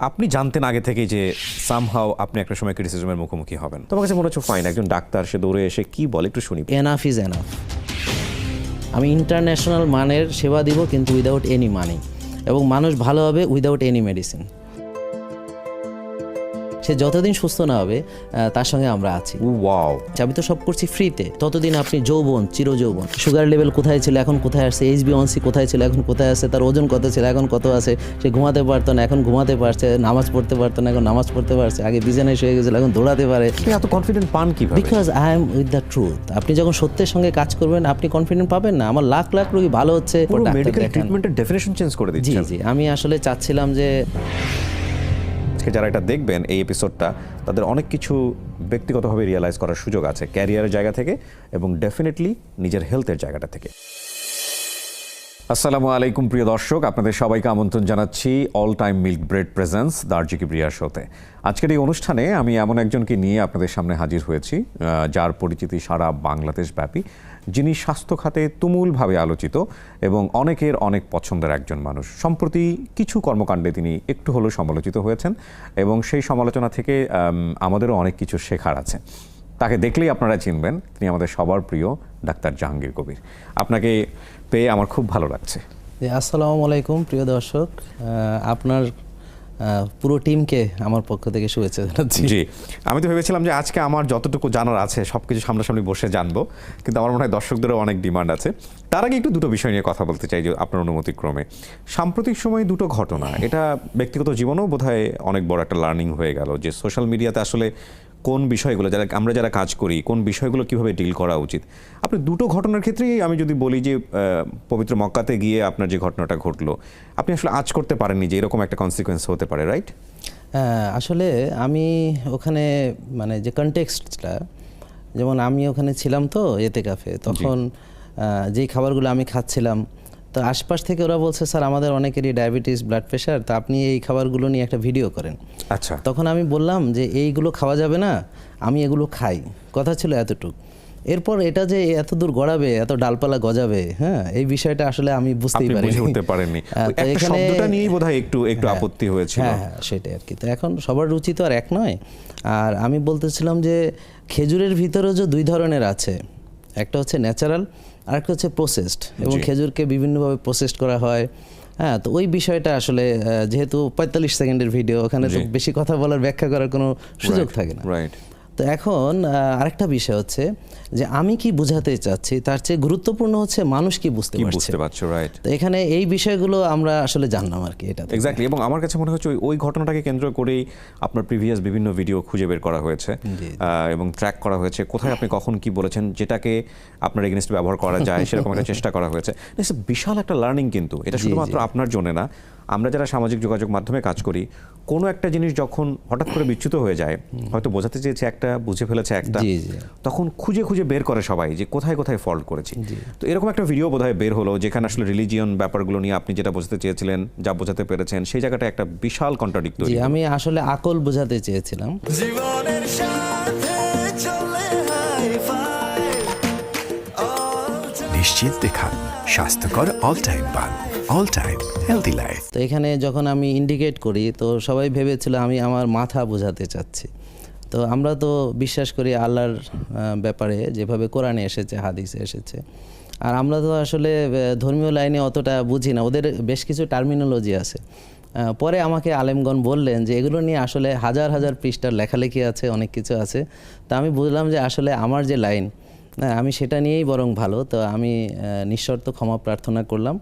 আপনি জানতেন আগে থেকেই যে সামহাও আপনি একটা সময় ক্রিটিসিজমের মুখোমুখি হবেন? তোমার কাছে মনে হচ্ছে ফাইন, একজন ডাক্তার সে দৌড়ে এসে কি বলে একটু শুনি। Enough is enough. আমি ইন্টারন্যাশনাল মানের সেবা দিব, কিন্তু উইদাউট এনি মানি, এবং মানুষ ভালো হবে উইদাউট এনি মেডিসিন। সে যতদিন সুস্থ না হবে তার সঙ্গে আমরা আছি। ওয়াও, আমি তো সব করছি ফ্রিতে। ততদিন আপনি যৌবন, চিরযৌবন। সুগার লেভেল কোথায় ছিল এখন কোথায় আসছে, HbA1c কোথায় ছিল এখন কোথায় আসছে, তার ওজন কত ছিল এখন কত আছে, সে ঘুমাতে পারতো না এখন ঘুমাতে পারছে, নামাজ পড়তে পারতো না এখন নামাজ পড়তে পারছে, আগে বিছানায় শুয়ে গেছিল এখন দৌড়াতে পারে। আপনি এত কনফিডেন্ট পান কিভাবে? Because I am with the truth. আপনি যখন সত্যের সঙ্গে কাজ করবেন আপনি কনফিডেন্ট পাবেন না। আমার লাখ লাখ রোগী ভালো হচ্ছে। পুরো মেডিকেল ট্রিটমেন্টের ডেফিনেশন চেঞ্জ করে দিচ্ছেন। জি, আমি আসলে চাচ্ছিলাম যে আজকে যারা এটা দেখবেন এই এপিসোডটা, তাদের অনেক কিছু ব্যক্তিগতভাবে রিয়েলাইজ করার সুযোগ আছে, ক্যারিয়ারের জায়গা থেকে এবং ডেফিনেটলি নিজের হেলথের জায়গাটা থেকে। আসসালামু আলাইকুম প্রিয় দর্শক, আপনাদের সবাইকে আমন্ত্রণ জানাচ্ছি all time milk bread presents দার্জিকি ব্রিয়ার শোতে। আজকের এই অনুষ্ঠানে আমি এমন একজনকে নিয়ে আপনাদের সামনে হাজির হয়েছি যার পরিচিতি সারা বাংলাদেশ ব্যাপী, যিনি স্বাস্থ্য খাতে তুমুলভাবে আলোচিত এবং অনেকের অনেক পছন্দের একজন মানুষ। সম্প্রতি কিছু কর্মকাণ্ডে তিনি একটু হলেও সমালোচিত হয়েছেন এবং সেই সমালোচনা থেকে আমাদেরও অনেক কিছু শেখার আছে। তাকে দেখলেই আপনারা চিনবেন, তিনি আমাদের সবার প্রিয় ডাক্তার জাহাঙ্গীর কবির। আপনাকে পেয়ে আমার খুব ভালো লাগছে। আসসালামু আলাইকুম প্রিয় দর্শক, আপনার পুরো টিমকে আমার পক্ষ থেকে শুভেচ্ছা জানাচ্ছি। জি, আমি তো ভেবেছিলাম যে আজকে আমার যতটুকু জানার আছে সব কিছু সামনাসামনি বসে জানবো, কিন্তু আমার মনে হয় দর্শকদেরও অনেক ডিমান্ড আছে। তার আগে একটু দুটো বিষয় নিয়ে কথা বলতে চাই, যে আপনার অনুমতিক্রমে। সাম্প্রতিক সময়ে দুটো ঘটনা, এটা ব্যক্তিগত জীবনেও বোধহয় অনেক বড় একটা লার্নিং হয়ে গেল, যে সোশ্যাল মিডিয়াতে আসলে কোন বিষয়গুলো আমরা যারা কাজ করি কোন বিষয়গুলো কিভাবে ডিল করা উচিত। আপনি দুটো ঘটনার ক্ষেত্রেই আমি যদি বলি যে পবিত্র মক্কাতে গিয়ে আপনার যে ঘটনাটা ঘটলো, আপনি আসলে আজ করতে পারেননি যে এরকম একটা কনসিকোয়েন্স হতে পারে, রাইট? আসলে আমি ওখানে মানে যে কনটেক্সটটা, যেমন আমি ওখানে ছিলাম তো এতেকাফে, তখন যেই খাবারগুলো আমি খাচ্ছিলাম, তো আশপাশ থেকে ওরা বলছে স্যার আমাদের অনেকেরই ডায়াবেটিস, ব্লাড প্রেশার, তা আপনি এই খাবারগুলো নিয়ে একটা ভিডিও করেন। আচ্ছা, তখন আমি বললাম যে এইগুলো খাওয়া যাবে না, আমি এগুলো খাই, কথা ছিল এতটুকু। এরপর এটা যে এত দূর গড়াবে, এত ডালপালা গজাবে, হ্যাঁ, এই বিষয়টা আসলে আমি বুঝতেই পারিনি। একটা শব্দটা নিয়েই বোধহয় একটু আপত্তি হয়েছিল। হ্যাঁ, সেটাই আর কি। তো এখন সবার রুচি তো আর এক নয়। আর আমি বলতেছিলাম যে খেজুরের ভিতরেও যে দুই ধরনের আছে, একটা হচ্ছে ন্যাচারাল আর একটা হচ্ছে প্রসেসড, এবং খেজুরকে বিভিন্নভাবে প্রসেসড করা হয়। হ্যাঁ, তো ওই বিষয়টা আসলে যেহেতু 45 সেকেন্ডের ভিডিও, ওখানে তো বেশি কথা বলার, ব্যাখ্যা করার কোনো সুযোগ থাকে না। তো এখন আরেকটা বিষয় হচ্ছে যে আমি কি বোঝাতে চাচ্ছি তার চেয়ে গুরুত্বপূর্ণ হচ্ছে মানুষ কি বুঝতে পারছে। রাইট। তো এখানে এই বিষয়গুলো আমরা আসলে জানলাম আর কি, এটা এক্স্যাক্টলি। এবং আমার কাছে মনে হচ্ছে ওই ঘটনাটাকে কেন্দ্র করেই আপনার প্রিভিয়াস বিভিন্ন ভিডিও খুঁজে বের করা হয়েছে এবং ট্র্যাক করা হয়েছে, কোথায় আপনি কখন কি বলেছেন, যেটাকে আপনার এগেইনস্টে ব্যবহার করা যায় সেরকম একটা চেষ্টা করা হয়েছে। বিশাল একটা লার্নিং, কিন্তু এটা শুধুমাত্র আপনার জন্য না, আমরা যারা সামাজিক যোগাযোগ মাধ্যমে কাজ করি, কোনো একটা জিনিস যখন হঠাৎ করে বিচ্যুত হয়ে যায়, হয়তো বোঝাতে চেয়েছে একটা, বুঝে ফেলেছে একটা, তখন খুঁজে খুঁজে বের করে সবাই যে কোথায় কোথায় ফল্ট করেছি। তো এরকম একটা ভিডিও বোধহয় বের হলো, যেখানে আসলে রিলিজিয়ন ব্যাপারগুলো নিয়ে আপনি যেটা বোঝাতে চেয়েছিলেন, যা বোঝাতে পেরেছেন, সেই জায়গাটা একটা বিশাল কন্ট্রাডিক্টরি। আমি আসলে আকল বোঝাতে চেয়েছিলাম। নিশ্চিন্তে খান স্বাস্থ্যকর অল টাইম পান, অল টাইম হেলদি লাইফ। তো এখানে যখন আমি ইন্ডিকেট করি তো সবাই ভেবেছিল আমি আমার মাথা বোঝাতে চাচ্ছি। তো আমরা তো বিশ্বাস করি আল্লাহর ব্যাপারে, যেভাবে কোরআনে এসেছে, হাদিসে এসেছে। আর আমরা তো আসলে ধর্মীয় লাইনে অতটা বুঝি না, ওদের বেশ কিছু টার্মিনোলজি আছে। পরে আমাকে আলেমগণ বললেন যে এগুলো নিয়ে আসলে হাজার হাজার পৃষ্ঠার লেখালেখি আছে, অনেক কিছু আছে। তা আমি বুঝলাম যে আসলে আমার যে লাইন, আমি সেটা নিয়েই বরং ভালো। তো আমি নিঃশর্ত ক্ষমা প্রার্থনা করলাম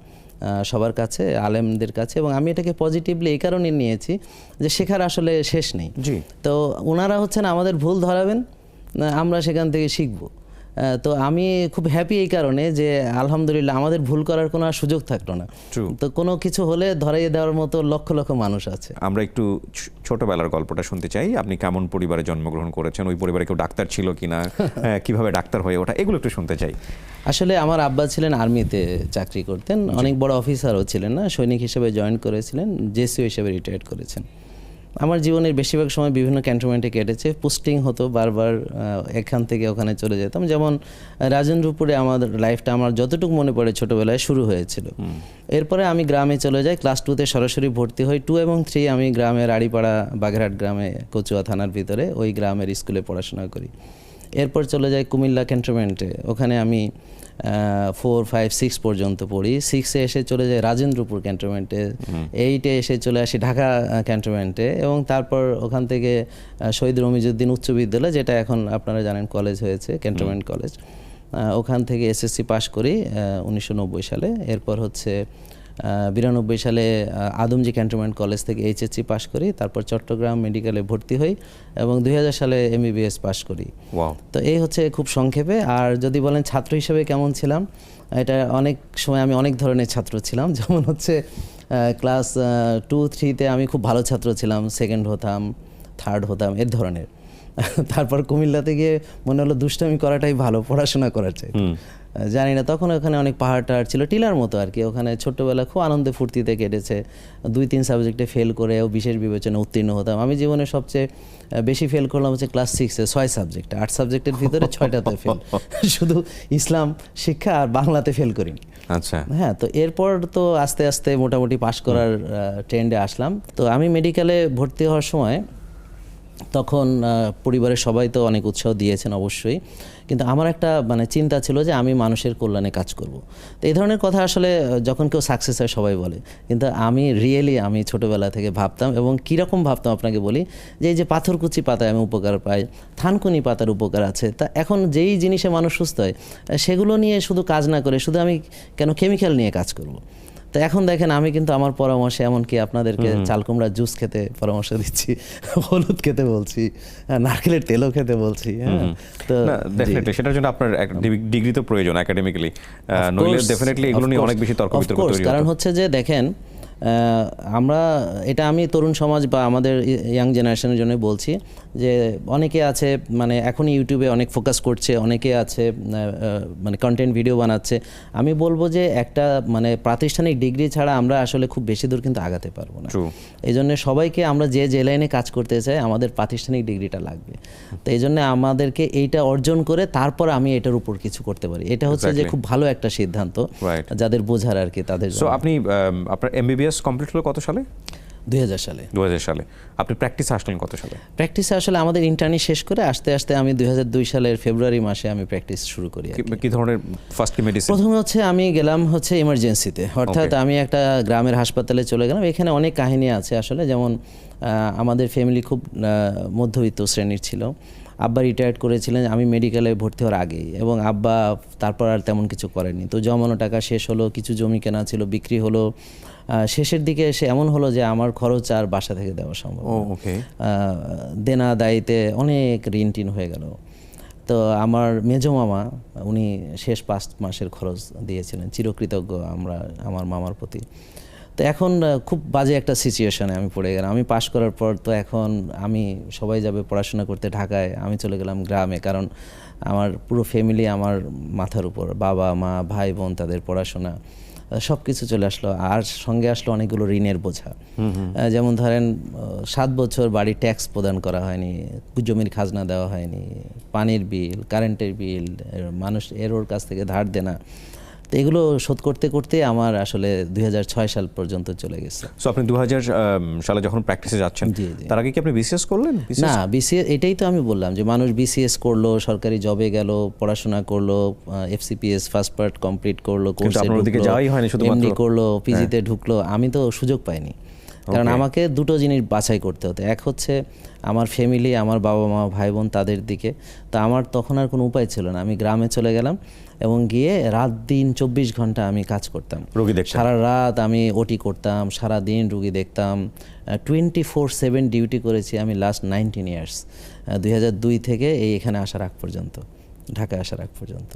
সবার কাছে, আলেমদের কাছে, এবং আমি এটাকে পজিটিভলি এই কারণে নিয়েছি যে শেখার আসলে শেষ নেই। তো ওনারা হচ্ছেন আমাদের ভুল ধরাবেন, আমরা সেখান থেকে শিখব। তো আমি খুব হ্যাপি এই কারণে যে আলহামদুলিল্লাহ আমাদের ভুল করার কোনো সুযোগ থাকলো না। তো কোনো কিছু হলে ধরাইয়ে দেওয়ার মতো লক্ষ লক্ষ মানুষ আছে। আমরা একটু ছোটবেলার গল্পটা শুনতে চাই। আপনি কেমন পরিবারে জন্মগ্রহণ করেছেন, ওই পরিবারে কেউ ডাক্তার ছিল কিনা, কিভাবে ডাক্তার হয়ে ওঠা, এগুলো একটু শুনতে চাই। আসলে আমার আব্বা ছিলেন আর্মিতে চাকরি করতেন, অনেক বড় অফিসারও ছিলেন না, সৈনিক হিসেবে জয়েন করেছিলেন, জেসিও হিসেবে রিটায়ার্ড করেছেন। আমার জীবনের বেশিরভাগ সময় বিভিন্ন ক্যান্টনমেন্টে কেটেছে। পোস্টিং হতো বারবার, এখান থেকে ওখানে চলে যেতাম। যেমন রাজেন্দ্রপুরে আমার লাইফটা আমার যতটুকু মনে পড়ে ছোটোবেলায় শুরু হয়েছিল। এরপরে আমি গ্রামে চলে যাই, ক্লাস 2-তে সরাসরি ভর্তি হই। 2 এবং 3 আমি গ্রামের আড়িপাড়া বাগেরহাট গ্রামে কচুয়া থানার ভিতরে ওই গ্রামের স্কুলে পড়াশোনা করি। এরপর চলে যাই কুমিল্লা ক্যান্টনমেন্টে, ওখানে আমি 4, 5, 6 পর্যন্ত পড়ি। 6-এ এসে চলে যাই রাজেন্দ্রপুর ক্যান্টনমেন্টে, 8-এ এসে চলে আসি ঢাকা ক্যান্টনমেন্টে, এবং তারপর ওখান থেকে শহীদ রমিজউদ্দিন উচ্চ বিদ্যালয়, যেটা এখন আপনারা জানেন কলেজ হয়েছে, ক্যান্টনমেন্ট কলেজ, ওখান থেকে এসএসসি পাশ করি 1990 সালে। এরপর হচ্ছে 92 সালে আদমজি ক্যান্টনমেন্ট কলেজ থেকে এইচএসসি পাশ করি। তারপর চট্টগ্রাম মেডিকেলে ভর্তি হই এবং 2000 সালে এমবিবিএস পাশ করি। তো এই হচ্ছে খুব সংক্ষেপে। আর যদি বলেন ছাত্র হিসেবে কেমন ছিলাম, এটা অনেক সময় আমি অনেক ধরনের ছাত্র ছিলাম। যেমন হচ্ছে ক্লাস 2-3-তে আমি খুব ভালো ছাত্র ছিলাম, 2nd হতাম, 3rd হতাম, এর ধরনের। তারপর কুমিল্লাতে গিয়ে মনে হলো দুষ্টামি করাটাই ভালো, পড়াশোনা করার চাই। জানি না, তখন ওখানে অনেক পাহাড় টাহাড় ছিল, টিলার মতো আর কি। ওখানে ছোট্টবেলা খুব আনন্দে ফুর্তিতে কেটেছে। 2-3 সাবজেক্টে ফেল করেও বিশেষ বিবেচনা উত্তীর্ণ হতাম। আমি জীবনে সবচেয়ে বেশি ফেল করলাম হচ্ছে ক্লাস 6-এ 6 সাবজেক্টে, 8 সাবজেক্টের ভিতরে 6টাতে ফেল। শুধু ইসলাম শিক্ষা আর বাংলাতে ফেল করিনি। আচ্ছা, হ্যাঁ। তো এরপর তো আস্তে আস্তে মোটামুটি পাশ করার ট্রেন্ডে আসলাম। তো আমি মেডিকেলে ভর্তি হওয়ার সময় তখন পরিবারের সবাই তো অনেক উৎসাহ দিয়েছেন অবশ্যই, কিন্তু আমার একটা চিন্তা ছিল যে আমি মানুষের কল্যাণে কাজ করব। তো এই ধরনের কথা আসলে যখন কেউ সাকসেস হয় সবাই বলে, কিন্তু আমি ছোটোবেলা থেকে ভাবতাম, এবং কীরকম ভাবতাম আপনাকে বলি, যে এই যে পাথরকুচি পাতায় আমি উপকার পাই, থানকুনি পাতার উপকার আছে, তা এখন যেই জিনিসে মানুষ সুস্থ হয় সেগুলো নিয়ে শুধু কাজ না করে শুধু আমি কেন কেমিক্যাল নিয়ে কাজ করব। তো এখন দেখেন আমি কিন্তু আমার পরামর্শে এমনকি আপনাদেরকে চাল কুমড়ার জুস খেতে পরামর্শ দিচ্ছি, হলুদ খেতে বলছি, নারকেলের তেলও খেতে বলছি। তো ডেফিনেটলি সেটার জন্য আপনার ডিগ্রি তো প্রয়োজন একাডেমিক্যালি, নইলে ডেফিনেটলি এগুলো নিয়ে অনেক বেশি তর্ক বিতর্ক তৈরি হবে। কারণ হচ্ছে যে দেখেন, আমি তরুণ সমাজ বা আমাদের ইয়াং জেনারেশনের জন্য বলছি যে অনেকে আছে এখন ইউটিউবে অনেক ফোকাস করছে, অনেকে আছে কন্টেন্ট ভিডিও বানাচ্ছে। আমি বলবো যে একটা প্রাতিষ্ঠানিক ডিগ্রি ছাড়া আমরা আসলে খুব বেশি দূর কিন্তু আগাতে পারবো না। এই জন্য সবাইকে আমরা যে লাইনে কাজ করতে চাই আমাদের প্রাতিষ্ঠানিক ডিগ্রিটা লাগবে। তো এই জন্য আমাদেরকে এইটা অর্জন করে তারপর আমি এটার উপর কিছু করতে পারি। এটা হচ্ছে যে খুব ভালো একটা সিদ্ধান্ত যাদের বোঝার আর কি তাদের। আপনি আপনার এমবিবিএস কমপ্লিট হলো কত সালে? 2000 সালে। 2000 সালে। আপনি প্র্যাকটিসে আসলেন কত সালে? প্র্যাকটিসে আসলে আমাদের ইন্টার্নি শেষ করে আস্তে আস্তে আমি 2002 সালের ফেব্রুয়ারি মাসে আমি প্র্যাকটিস শুরু করি। কি ধরনের ফার্স্ট কি মেডিসিন? প্রথমে হচ্ছে আমি গেলাম হচ্ছে ইমার্জেন্সিতে, অর্থাৎ আমি একটা গ্রামের হাসপাতালে চলে গেলাম। এখানে অনেক কাহিনী আছে আসলে, যেমন আমাদের ফ্যামিলি খুব মধ্যবিত্ত শ্রেণীর ছিল। আব্বা রিটায়ার্ড করেছিলেন আমি মেডিকেলে ভর্তি হওয়ার আগেই, এবং আব্বা তারপর আর তেমন কিছু করেনি। তো জমানো টাকা শেষ হলো, কিছু জমি কেনা ছিল বিক্রি হলো। শেষের দিকে এসে এমন হলো যে আমার খরচ আর বাসা থেকে দেওয়া সম্ভব, দেনা দায়িতে অনেক ঋণ টিন হয়ে গেল। তো আমার মেজো মামা উনি শেষ 5 মাসের খরচ দিয়েছিলেন, চিরকৃতজ্ঞ আমার মামার প্রতি। তো এখন খুব বাজে একটা সিচুয়েশনে আমি পড়ে গেলাম। আমি পাশ করার পর তো এখন সবাই যাবে পড়াশোনা করতে ঢাকায়, আমি চলে গেলাম গ্রামে, কারণ আমার পুরো ফ্যামিলি আমার মাথার উপর, বাবা মা ভাই বোন তাদের পড়াশোনা সব কিছু চলে আসলো, আর সঙ্গে আসলো অনেকগুলো ঋণের বোঝা। যেমন ধরেন 7 বছর বাড়ি ট্যাক্স প্রদান করা হয়নি, জমির খাজনা দেওয়া হয়নি, পানির বিল, কারেন্টের বিল, মানুষ ওর কাছ থেকে ধার দেনা। তো এগুলো শোধ করতে করতে আমার আসলে 2006 সাল পর্যন্ত চলে গেছে। সো আপনি 2000 সালে যখন প্র্যাকটিসে যাচ্ছেন, তার আগে কি আপনি বিসিএস করলেন? না, বিসিএস এটাই তো আমি বললাম যে মানুষ বিসিএস করলো, সরকারি জবে গেল, পড়াশোনা করলো, এফসিপিএস ফার্স্ট পার্ট কমপ্লিট করলো, কোর্সে এমডি করলো, পিজিতে ঢুকলো। আমি তো সুযোগ পাইনি, কারণ আমাকে দুটো জিনিস বাছাই করতে হতো। এক হচ্ছে আমার ফ্যামিলি, আমার বাবা মা ভাই বোন তাদের দিকে। তো আমার তখন আর কোনো উপায় ছিল না, আমি গ্রামে চলে গেলাম এবং গিয়ে রাত দিন 24 ঘন্টা আমি কাজ করতাম, সারা রাত আমি ওটি করতাম, সারা দিন রুগী দেখতাম। 24/7 ডিউটি করেছি আমি লাস্ট 19 ইয়ার্স, 2002 থেকে এখানে আসার আগ পর্যন্ত, ঢাকায় আসার আগ পর্যন্ত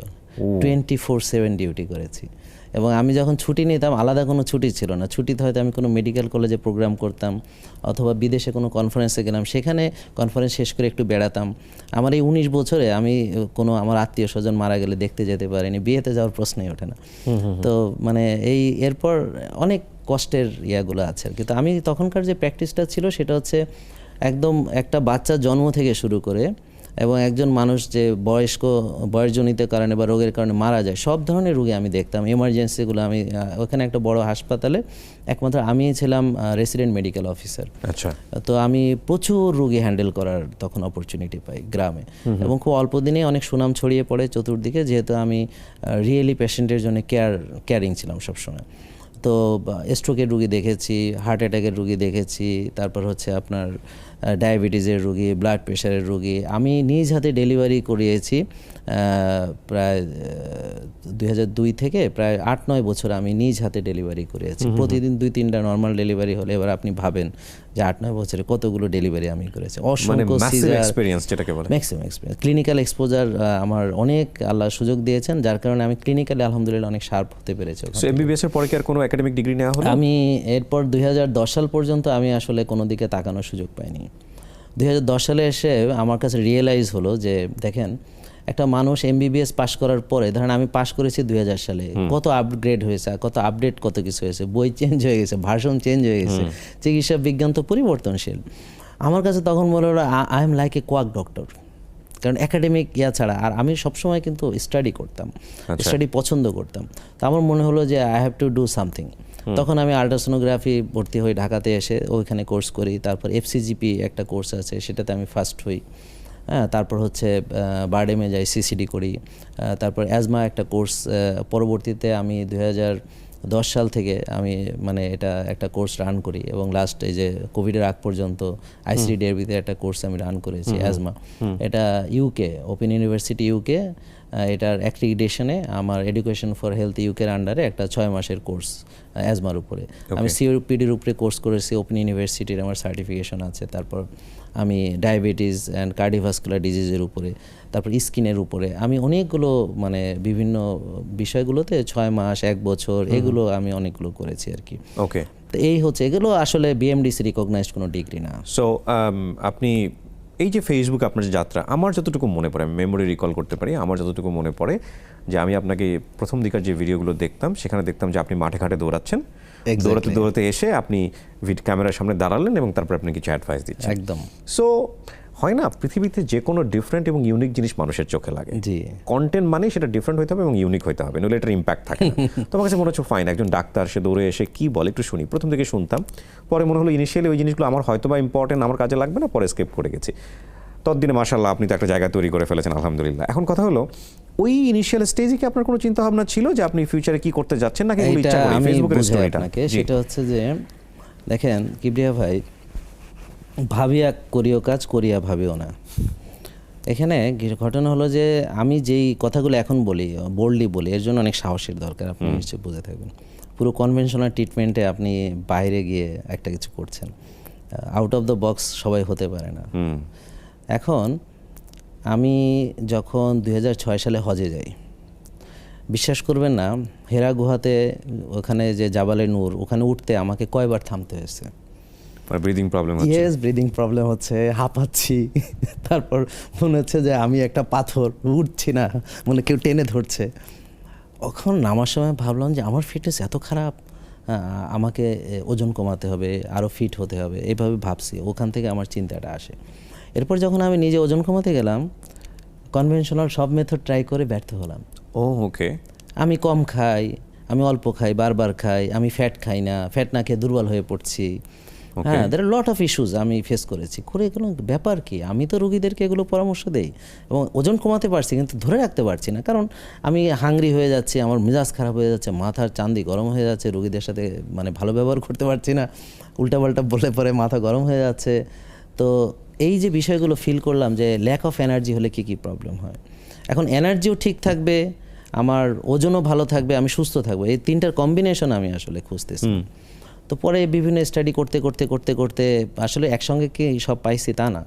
24/7 ডিউটি করেছি। এবং আমি যখন ছুটি নিতাম আলাদা কোনো ছুটি ছিল না। ছুটিতে হয়তো আমি কোনো মেডিকেল কলেজে প্রোগ্রাম করতাম, অথবা বিদেশে কোনো কনফারেন্সে গেলাম, সেখানে কনফারেন্স শেষ করে একটু বেড়াতাম। আমার এই 19 বছরে আমি কোনো আমার আত্মীয় স্বজন মারা গেলে দেখতে যেতে পারিনি, বিয়েতে যাওয়ার প্রশ্নই ওঠে না। তো এরপর অনেক কষ্টের ইয়াগুলো আছে আর কি। তো আমি তখনকার যে প্র্যাকটিসটা ছিল সেটা হচ্ছে একদম একটা বাচ্চা জন্ম থেকে শুরু করে এবং একজন মানুষ যে বয়সজনিত কারণে বা রোগের কারণে মারা যায় সব ধরনের রোগী আমি দেখতাম। এমার্জেন্সিগুলো আমি ওখানে একটা বড় হাসপাতালে একমাত্র আমিই ছিলাম রেসিডেন্ট মেডিকেল অফিসার। আচ্ছা, তো আমি প্রচুর রোগী হ্যান্ডেল করার তখন অপরচুনিটি পাই গ্রামে, এবং খুব অল্প দিনে অনেক সুনাম ছড়িয়ে পড়ে চতুর্দিকে, যেহেতু আমি রিয়েলি পেশেন্টের জন্য কেয়ারিং ছিলাম সবসময়। তো স্ট্রোকের রুগী দেখেছি, হার্ট অ্যাটাকের রুগী দেখেছি, তারপর হচ্ছে আপনার ডায়াবেটিসের রুগী, ব্লাড প্রেশারের রুগী। আমি নিজ হাতে ডেলিভারি করিয়েছি প্রায় 2002 থেকে প্রায় 8-9 বছর আমি নিজ হাতে ডেলিভারি করিয়েছি। প্রতিদিন 2-3টা নর্মাল ডেলিভারি হলে এবার আপনি ভাবেন যে 8-9 বছরে কতগুলো ডেলিভারি আমি করেছি। অসংখ্য সিজার, এক্সপেরিয়েন্স যেটাকে বলে ম্যাক্সিমাম এক্সপেরিয়েন্স, ক্লিনিক্যাল এক্সপোজার আমার অনেক আল্লাহ সুযোগ দিয়েছেন, যার কারণে আমি ক্লিনিক্যালি আলহামদুলিল্লাহ অনেক শার্প হতে পেরেছি। সো এমবিবিএস এর পরে কি আর কোনো একাডেমিক ডিগ্রি নেওয়া হলো? আমি এরপর 2010 সাল পর্যন্ত আমি আসলে কোনো দিকে তাকানোর সুযোগ পাইনি। 2010 সালে এসে আমার কাছে রিয়েলাইজ হলো যে দেখেন, একটা মানুষ এমবিবিএস পাশ করার পরে, ধরেন আমি পাশ করেছি 2000 সালে, কত আপগ্রেড হয়েছে, কত আপডেট, কত কিছু হয়েছে, বই চেঞ্জ হয়ে গেছে, ভার্সন চেঞ্জ হয়ে গেছে, চিকিৎসা বিজ্ঞান তো পরিবর্তনশীল। আমার কাছে তখন মনে হলো I am like a quack doctor, কারণ একাডেমিক ছাড়া। আর আমি সবসময় কিন্তু স্টাডি করতাম, স্টাডি পছন্দ করতাম। তো আমার মনে হলো যে I have to do something. তখন আমি আল্ট্রাসোনোগ্রাফি ভর্তি হই ঢাকাতে এসে, ওইখানে কোর্স করি। তারপর এফসিজিপি একটা কোর্স আছে, সেটাতে আমি ফার্স্ট হই। হ্যাঁ, তারপর হচ্ছে বারডেমে যাই, সিসিডি করি। তারপর অ্যাজমা একটা কোর্স, পরবর্তীতে আমি 2010 সাল থেকে আমি মানে এটা একটা কোর্স রান করি, এবং লাস্ট এই যে কোভিডের আগ পর্যন্ত আইসিডিআরবিতে একটা কোর্স আমি রান করেছি অ্যাজমা। এটা ইউকে, ওপেন ইউনিভার্সিটি ইউকে, এটার অ্যাক্রিডিটেশনে আমার এডুকেশন ফর হেলথ ইউকের আন্ডারে একটা 6 মাসের কোর্স অ্যাজমার উপরে। আমি সিওপিডির উপরে কোর্স করেছি, ওপেন ইউনিভার্সিটির আমার সার্টিফিকেশন আছে। তারপর আমি ডায়াবেটিস অ্যান্ড কার্ডিওভাস্কুলার ডিজিজের উপরে, তারপর স্কিনের উপরে আমি অনেকগুলো মানে বিভিন্ন বিষয়গুলোতে 6 মাস, 1 বছর এগুলো আমি অনেকগুলো করেছি আর কি। ওকে, তো এই হচ্ছে, এগুলো আসলে বিএমডিসি রিকগনাইজড কোনো ডিগ্রি না। সো আপনি এই যে ফেসবুক আপনার যে যাত্রা, আমার যতটুকু মনে পড়ে, আমি মেমোরি রিকল করতে পারি, আমার যতটুকু মনে পড়ে যে আমি আপনাকে প্রথম দিকের যে ভিডিওগুলো দেখতাম, সেখানে দেখতাম যে আপনি মাঠে ঘাটে দৌড়াচ্ছেন, দৌড়াতে দৌড়াতে এসে আপনি ক্যামেরার সামনে দাঁড়ালেন এবং তারপর আপনি কিছু অ্যাডভাইস দিচ্ছেন। একদম। সো হয় না, পৃথিবীতে যে কোনো ডিফারেন্ট এবং ইউনিক জিনিস মানুষের চোখে লাগে। জি, কন্টেন্ট মানে সেটা ডিফারেন্ট হতে হবে এবং ইউনিক হতে হবে, নইলে এটার ইম্প্যাক্ট থাকে না। তো আমার কাছে মনে হচ্ছে ফাইন, একজন ডাক্তার সে দৌড়ে এসে কি বলে একটু শুনি। প্রথম থেকে শুনতাম, পরে মনে হলো ইনিশিয়ালি ওই জিনিসগুলো আমার হয়তো বা ইম্পর্টেন্ট, আমার কাজে লাগবে না, পরে স্কেপ করে গেছি। ততদিনে মাশাআল্লাহ আপনি তো একটা জায়গা তৈরি করে ফেলেছেন, আলহামদুলিল্লাহ। এখন কথা হলো, ওই ইনিশিয়াল স্টেজে কি আপনার কোনো চিন্তা ভাবনা ছিল যে আপনি ফিউচারে কি করতে যাচ্ছেন, নাকি এগুলো ইচ্ছা করে ফেসবুকের স্টোরিটা? সেটা হচ্ছে যে দেখেন কিবরিয়া ভাই, ভাবিয়া করিও কাজ, করিয়া ভাবিও না। এখানে ঘটনা হলো যে আমি যেই কথাগুলো এখন বলি, বোল্ডলি বলি, এর জন্য অনেক সাহসের দরকার, আপনি নিশ্চয়ই বুঝে থাকবেন। পুরো কনভেনশনাল ট্রিটমেন্টে আপনি বাইরে গিয়ে একটা কিছু করছেন, আউট অফ দ্য বক্স সবাই হতে পারে না। এখন আমি যখন 2006 সালে হজে যাই, বিশ্বাস করবেন না, হেরা গুহাতে ওখানে যে জাবালে নূর, ওখানে উঠতে আমাকে কয়বার থামতে হয়েছে। ব্রিদিং প্রবলেম হচ্ছে? ইয়েস, ব্রিদিং প্রবলেম হচ্ছে, হাঁপাচ্ছি, তারপর মনে হচ্ছে যে আমি একটা পাথর, উঠছি না, মানে কেউ টেনে ধরছে। তখন নামার সময় ভাবলাম যে আমার ফিটনেস এত খারাপ, আমাকে ওজন কমাতে হবে, আরও ফিট হতে হবে, এইভাবে ভাবছি। ওখান থেকে আমার চিন্তাটা আসে। এরপর যখন আমি নিজে ওজন কমাতে গেলাম, কনভেনশনাল সব মেথড ট্রাই করে ব্যর্থ হলাম। ওকে, আমি কম খাই, আমি অল্প খাই, বারবার খাই, আমি ফ্যাট খাই না, ফ্যাট না খেয়ে দুর্বল হয়ে পড়ছি। হ্যাঁ, দের আর লট অফ ইস্যুজ আমি ফেস করেছি। করে এগুলো ব্যাপার কি, আমি তো রোগীদেরকে এগুলো পরামর্শ দেই এবং ওজন কমাতে পারছি, কিন্তু ধরে রাখতে পারছি না, কারণ আমি হাংরি হয়ে যাচ্ছি, আমার মেজাজ খারাপ হয়ে যাচ্ছে, মাথার চান্দি গরম হয়ে যাচ্ছে, রোগীদের সাথে মানে ভালো ব্যবহার করতে পারছি না, উল্টাপাল্টা বলে পরে মাথা গরম হয়ে যাচ্ছে। তো এই যে বিষয়গুলো ফিল করলাম যে ল্যাক অফ এনার্জি হলে কী কী প্রবলেম হয়। এখন এনার্জিও ঠিক থাকবে, আমার ওজনও ভালো থাকবে, আমি সুস্থ থাকবো, এই তিনটার কম্বিনেশন আমি আসলে খুঁজতেছি। তো পরে বিভিন্ন স্টাডি করতে করতে করতে করতে আসলে একসঙ্গে কি সব পাইছি তা না,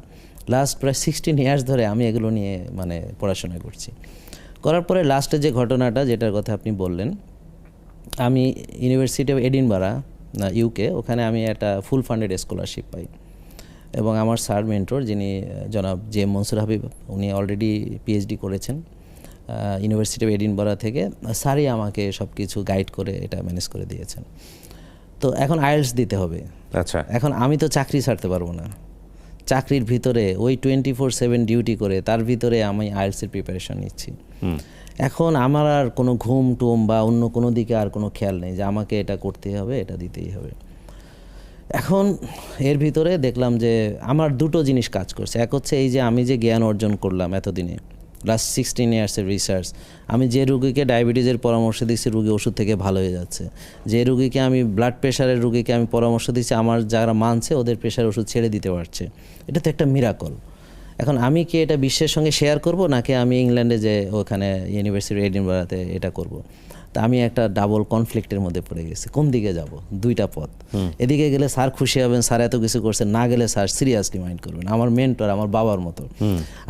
লাস্ট প্রায় 16 ইয়ার্স ধরে আমি এগুলো নিয়ে মানে পড়াশোনা করছি। করার পরে লাস্টে যে ঘটনাটা, যেটার কথা আপনি বললেন, আমি ইউনিভার্সিটি অফ এডিনবারা ইউকে, ওখানে আমি একটা ফুল ফান্ডেড স্কলারশিপ পাই, এবং আমার স্যার মেন্টর যিনি জনাব জে মনসুর হাবিব, উনি অলরেডি পিএইচডি করেছেন ইউনিভার্সিটি অফ এডিনবারা থেকে। স্যারই আমাকে সব কিছু গাইড করে এটা ম্যানেজ করে দিয়েছেন। তো তো এখন আইএলটিএস দিতে হবে। আচ্ছা, এখন আমি তো চাকরি ছাড়তে পারবো না, চাকরির ভিতরে ওই 24/7 ডিউটি করে তার ভিতরে আমি আইএলটিএসের প্রিপারেশন নিচ্ছি। এখন আমার আর কোনো ঘুম টুম বা অন্য কোনো দিকে আর কোনো খেয়াল নেই যে আমাকে এটা করতেই হবে, এটা দিতেই হবে। এখন এর ভিতরে দেখলাম যে আমার দুটো জিনিস কাজ করছে। এক হচ্ছে এই যে আমি যে জ্ঞান অর্জন করলাম এতদিনে, লাস্ট 16 ইয়ার্সের রিসার্চ, আমি যে রুগীকে ডায়াবেটিসের পরামর্শ দিচ্ছি রুগী ওষুধ থেকে ভালো হয়ে যাচ্ছে, যে রুগীকে আমি ব্লাড প্রেশারের রুগীকে আমি পরামর্শ দিচ্ছি আমার যারা মানছে ওদের প্রেশার ওষুধ ছেড়ে দিতে পারছে, এটা তো একটা মিরাকল। এখন আমি কি এটা বিশ্বের সঙ্গে শেয়ার করব নাকি আমি ইংল্যান্ডে যে ওখানে ইউনিভার্সিটি এডিনবরাতে এটা করব? তা আমি একটা ডাবল কনফ্লিক্টের মধ্যে পড়ে গেছি, কোন দিকে যাব? দুইটা পথ। এদিকে গেলে স্যার খুশি হবেন, স্যার এত কিছু করছেন, না গেলে স্যার সিরিয়াসলি মাইন্ড করবেন, আমার মেন্টর আমার বাবার মতো।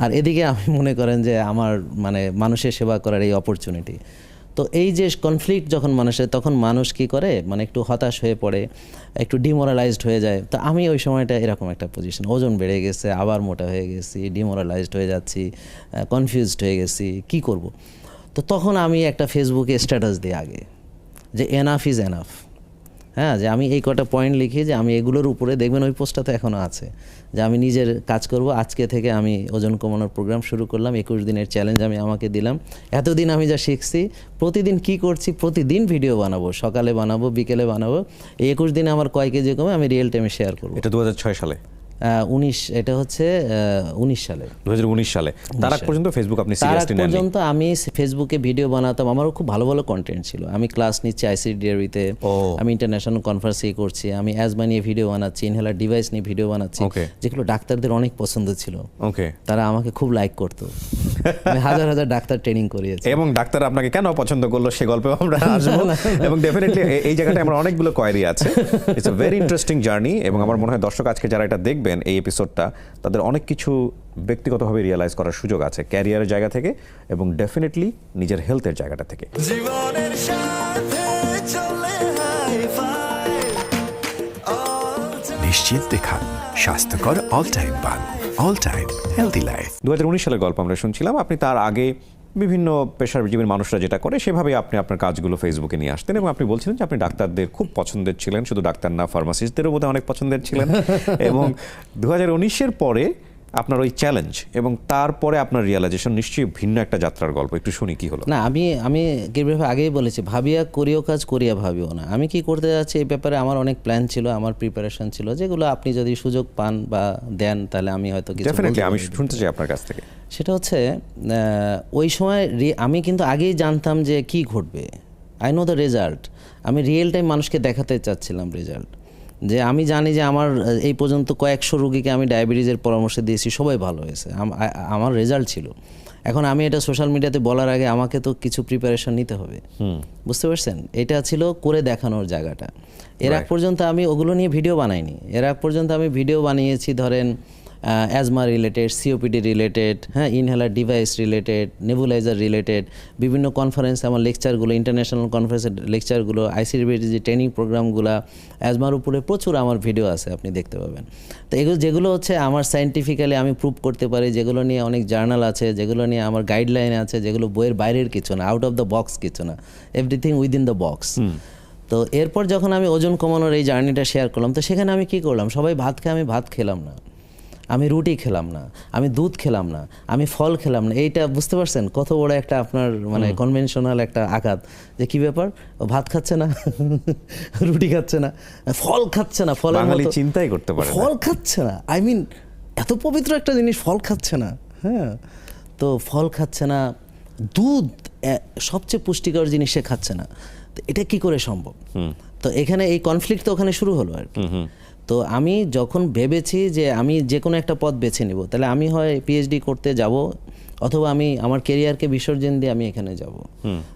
আর এদিকে আমি মনে করেন যে আমার মানে মানুষের সেবা করার এই অপরচুনিটি। তো এই যে কনফ্লিক্ট যখন মানুষের, তখন মানুষ কি করে মানে একটু হতাশ হয়ে পড়ে, একটু ডিমোরালাইজড হয়ে যায়। তো আমি ওই সময়টা এরকম একটা পজিশন, ওজন বেড়ে গেছে, আবার মোটা হয়ে গেছি, ডিমোরালাইজড হয়ে যাচ্ছি, কনফিউজড হয়ে গেছি, কি করব। তো তখন আমি একটা ফেসবুকে স্ট্যাটাস দিই আগে যে এনাফ ইজ এনাফ, হ্যাঁ, যে আমি এই কটা পয়েন্ট লিখি যে আমি এগুলোর উপরে, দেখবেন ওই পোস্টটা তো এখনও আছে, যে আমি নিজের কাজ করব, আজকে থেকে আমি ওজন কমানোর প্রোগ্রাম শুরু করলাম, 21 দিনের চ্যালেঞ্জ আমি আমাকে দিলাম। এতদিন আমি যা শিখছি, প্রতিদিন কি করছি, প্রতিদিন ভিডিও বানাবো, সকালে বানাবো, বিকেলে বানাবো। এই 21 দিনে আমার কয় কেজি কমে আমি রিয়েল টাইমে শেয়ার করবো। এটা 2006 সালে, 19, এটা হচ্ছে 19 সালে, 2019 সালে। তার আগ পর্যন্ত ফেসবুক আপনি তার আগ সিরিয়াসলি নেননি? পর্যন্ত আমি ফেসবুকে ভিডিও বানাতাম, আমারও খুব ভালো ভালো কন্টেন্ট ছিল। আমি ক্লাস নিচ্ছি আইসিডিআরবিতে, আমি ইন্টারন্যাশনাল কনফারেন্সে করছি, আমি অ্যাজমা নিয়ে ভিডিও বানাচ্ছি, ইনহেলার ডিভাইস নিয়ে ভিডিও বানাচ্ছি, যেগুলো ডাক্তারদের অনেক পছন্দ ছিল। তারা আমাকে খুব লাইক করতো। আমি হাজার হাজার ডাক্তার ট্রেনিং করিয়েছি। এবং ডাক্তার আপনাকে কেন পছন্দ করলো সে গল্পে আমরা আসবো। এবং ডেফিনেটলি এই জায়গাটায় আমার অনেকগুলো কোয়েরি আছে। It's a very interesting journey. এবং আমার মনে হয় দর্শক আজকে যারা এটা দেখবেন এই এপিসোডটা, তাদের অনেক কিছু ব্যক্তিগতভাবে রিয়েলাইজ করার সুযোগ আছে, ক্যারিয়ারের জায়গা থেকে এবং ডেফিনেটলি নিজের হেলথের জায়গাটা থেকে। জীবনের সাথে চলে হাই-ফাই, নিশ্চিন্তে খান স্বাস্থ্যকর অল টাইম পান, অল টাইম হেলদি লাইফ। 2019 সালের গল্প আমরা শুনছিলাম। আপনি তার আগে বিভিন্ন পেশাজীবীর মানুষরা যেটা করে সেভাবে আপনি আপনার কাজগুলো ফেসবুকে নিয়ে আসতেন এবং আপনি বলছিলেন যে আপনি ডাক্তারদের খুব পছন্দের ছিলেন, শুধু ডাক্তার না ফার্মাসিস্টদেরও বোধহয় অনেক পছন্দের ছিলেন। এবং 2019-এর পরে আপনার ওই চ্যালেঞ্জ এবং তারপরে আপনার রিয়েলাইজেশন নিশ্চয়ই ভিন্ন একটা যাত্রার গল্প, একটু শুনি কি হলো। না, আমি কিভাবে আগেই বলেছি, ভাবিয়া করিও কাজ, করিয়া ভাবিও না। আমি কি করতে যাচ্ছি এই ব্যাপারে আমার অনেক প্ল্যান ছিল, আমার প্রিপারেশন ছিল, যেগুলো আপনি যদি সুযোগ পান বা দেন তাহলে আমি হয়তো কিছু ডেফিনেটলি আমি শুনতে চাই আপনার কাছ থেকে। সেটা হচ্ছে ওই সময় আমি কিন্তু আগেই জানতাম যে কি ঘটবে, আই নো দ্য রেজাল্ট। আমি রিয়েল টাইম মানুষকে দেখাতে চাচ্ছিলাম রেজাল্ট, যে আমি জানি যে আমার এই পর্যন্ত কয়েকশো রুগীকে আমি ডায়াবেটিসের পরামর্শ দিয়েছি, সবাই ভালো হয়েছে, আমার রেজাল্ট ছিল। এখন আমি এটা সোশ্যাল মিডিয়াতে বলার আগে আমাকে তো কিছু প্রিপারেশন নিতে হবে, বুঝতে পারছেন? এটা ছিল করে দেখানোর জায়গাটা। এর আগ পর্যন্ত আমি ওগুলো নিয়ে ভিডিও বানাইনি। এর আগ পর্যন্ত আমি ভিডিও বানিয়েছি ধরেন অ্যাজমা রিলেটেড, সিওপিডি রিলেটেড, হ্যাঁ, inhaler device related, nebuliser related, বিভিন্ন কনফারেন্স আমার লেকচারগুলো, ইন্টারন্যাশনাল কনফারেন্সের লেকচারগুলো, আইসিডিআরবি যে ট্রেনিং প্রোগ্রামগুলো, অ্যাজমার উপরে প্রচুর আমার ভিডিও আছে, আপনি দেখতে পাবেন। তো এগুলো যেগুলো হচ্ছে আমার সায়েন্টিফিক্যালি আমি প্রুভ করতে পারি, যেগুলো নিয়ে অনেক জার্নাল আছে, যেগুলো নিয়ে আমার গাইডলাইন আছে, যেগুলো বইয়ের বাইরের কিছু না, আউট অফ দ্য বক্স কিছু না, এভরিথিং উইদিন দ্য বক্স। তো এরপর যখন আমি ওজন কমানোর এই জার্নিটা শেয়ার করলাম, তো সেখানে আমি কি করলাম, সবাই ভাত খায়, আমি ভাত খেলাম না, আমি রুটি খেলাম না, আমি দুধ খেলাম না, আমি ফল খেলাম না। এইটা বুঝতে পারছেন কত বড় একটা আপনার মানে কনভেনশনাল একটা আঘাত, যে কি ব্যাপার, ভাত খাচ্ছে না, রুটি খাচ্ছে না, ফল খাচ্ছে না, ফলের মতো চিন্তাই করতে পারে, ফল খাচ্ছে না, আই মিন এত পবিত্র একটা জিনিস ফল খাচ্ছে না, হ্যাঁ, তো ফল খাচ্ছে না, দুধ সবচেয়ে পুষ্টিকর জিনিস সে খাচ্ছে না, তো এটা কি করে সম্ভব? তো এখানে এই কনফ্লিক্ট তো ওখানে শুরু হলো আর কি। তো আমি যখন ভেবেছি যে আমি যে কোনো একটা পথ বেছে নেব, তাহলে আমি হয় পিএইচডি করতে যাব অথবা আমি আমার কেরিয়ারকে বিসর্জন দিয়ে আমি এখানে যাব।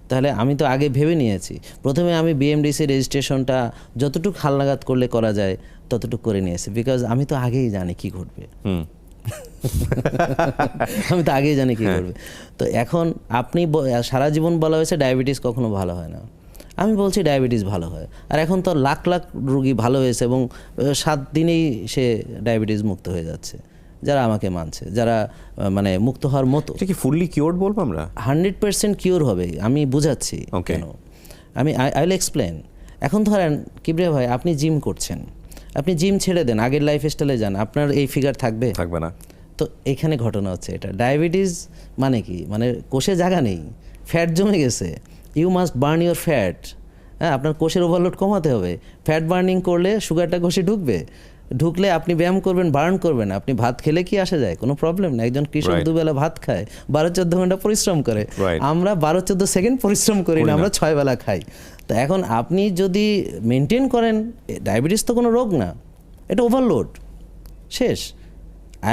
তাহলে আমি তো আগে ভেবে নিয়েছি, প্রথমে আমি বিএমডিসি রেজিস্ট্রেশনটা যতটুকু হালনাগাদ করলে করা যায় ততটুকু করে নিয়েছি, বিকজ আমি তো আগেই জানি কি ঘটবে। আমি তো আগেই জানি কি করবে। তো এখন আপনি সারা জীবন বলা হয়েছে ডায়াবেটিস কখনো ভালো হয় না, আমি বলছি ডায়াবেটিস ভালো হয়। আর এখন তো লাখ লাখ রুগী ভালো হয়েছে এবং 7 দিনেই সে ডায়াবেটিস মুক্ত হয়ে যাচ্ছে, যারা আমাকে মানছে, যারা মানে মুক্ত হওয়ার মতো। এটা কি ফুললি কিওরড বলবো আমরা? 100% কিওর হবে, আমি বুঝাচ্ছি কেন। আমি আই উইল এক্সপ্লেন। এখন ধরেন কিবরিয়া ভাই আপনি জিম করছেন, আপনি জিম ছেড়ে দেন, আগের লাইফস্টাইলে যান, আপনার এই ফিগার থাকবে? থাকবে না। তো এখানে ঘটনা হচ্ছে এটা। ডায়াবেটিস মানে কি, মানে কোষে জায়গা নেই, ফ্যাট জমে গেছে, you must burn your fat. হ্যাঁ, আপনার কোষের ওভারলোড কমাতে হবে। ফ্যাট বার্নিং করলে সুগারটা কোষে ঢুকবে, ঢুকলে আপনি ব্যায়াম করবেন, বার্ন করবেন। আপনি ভাত খেলে কি আসা যায়? কোনো প্রবলেম না। একজন কৃষক Right. দুবেলা ভাত খায়, 12-14 ঘন্টা পরিশ্রম করে। Right. আমরা 12-14 সেকেন্ড পরিশ্রম করি না, আমরা 6 বেলা খাই। তো এখন আপনি যদি মেনটেন করেন, ডায়াবেটিস তো কোনো রোগ না, এটা ওভারলোড, শেষ।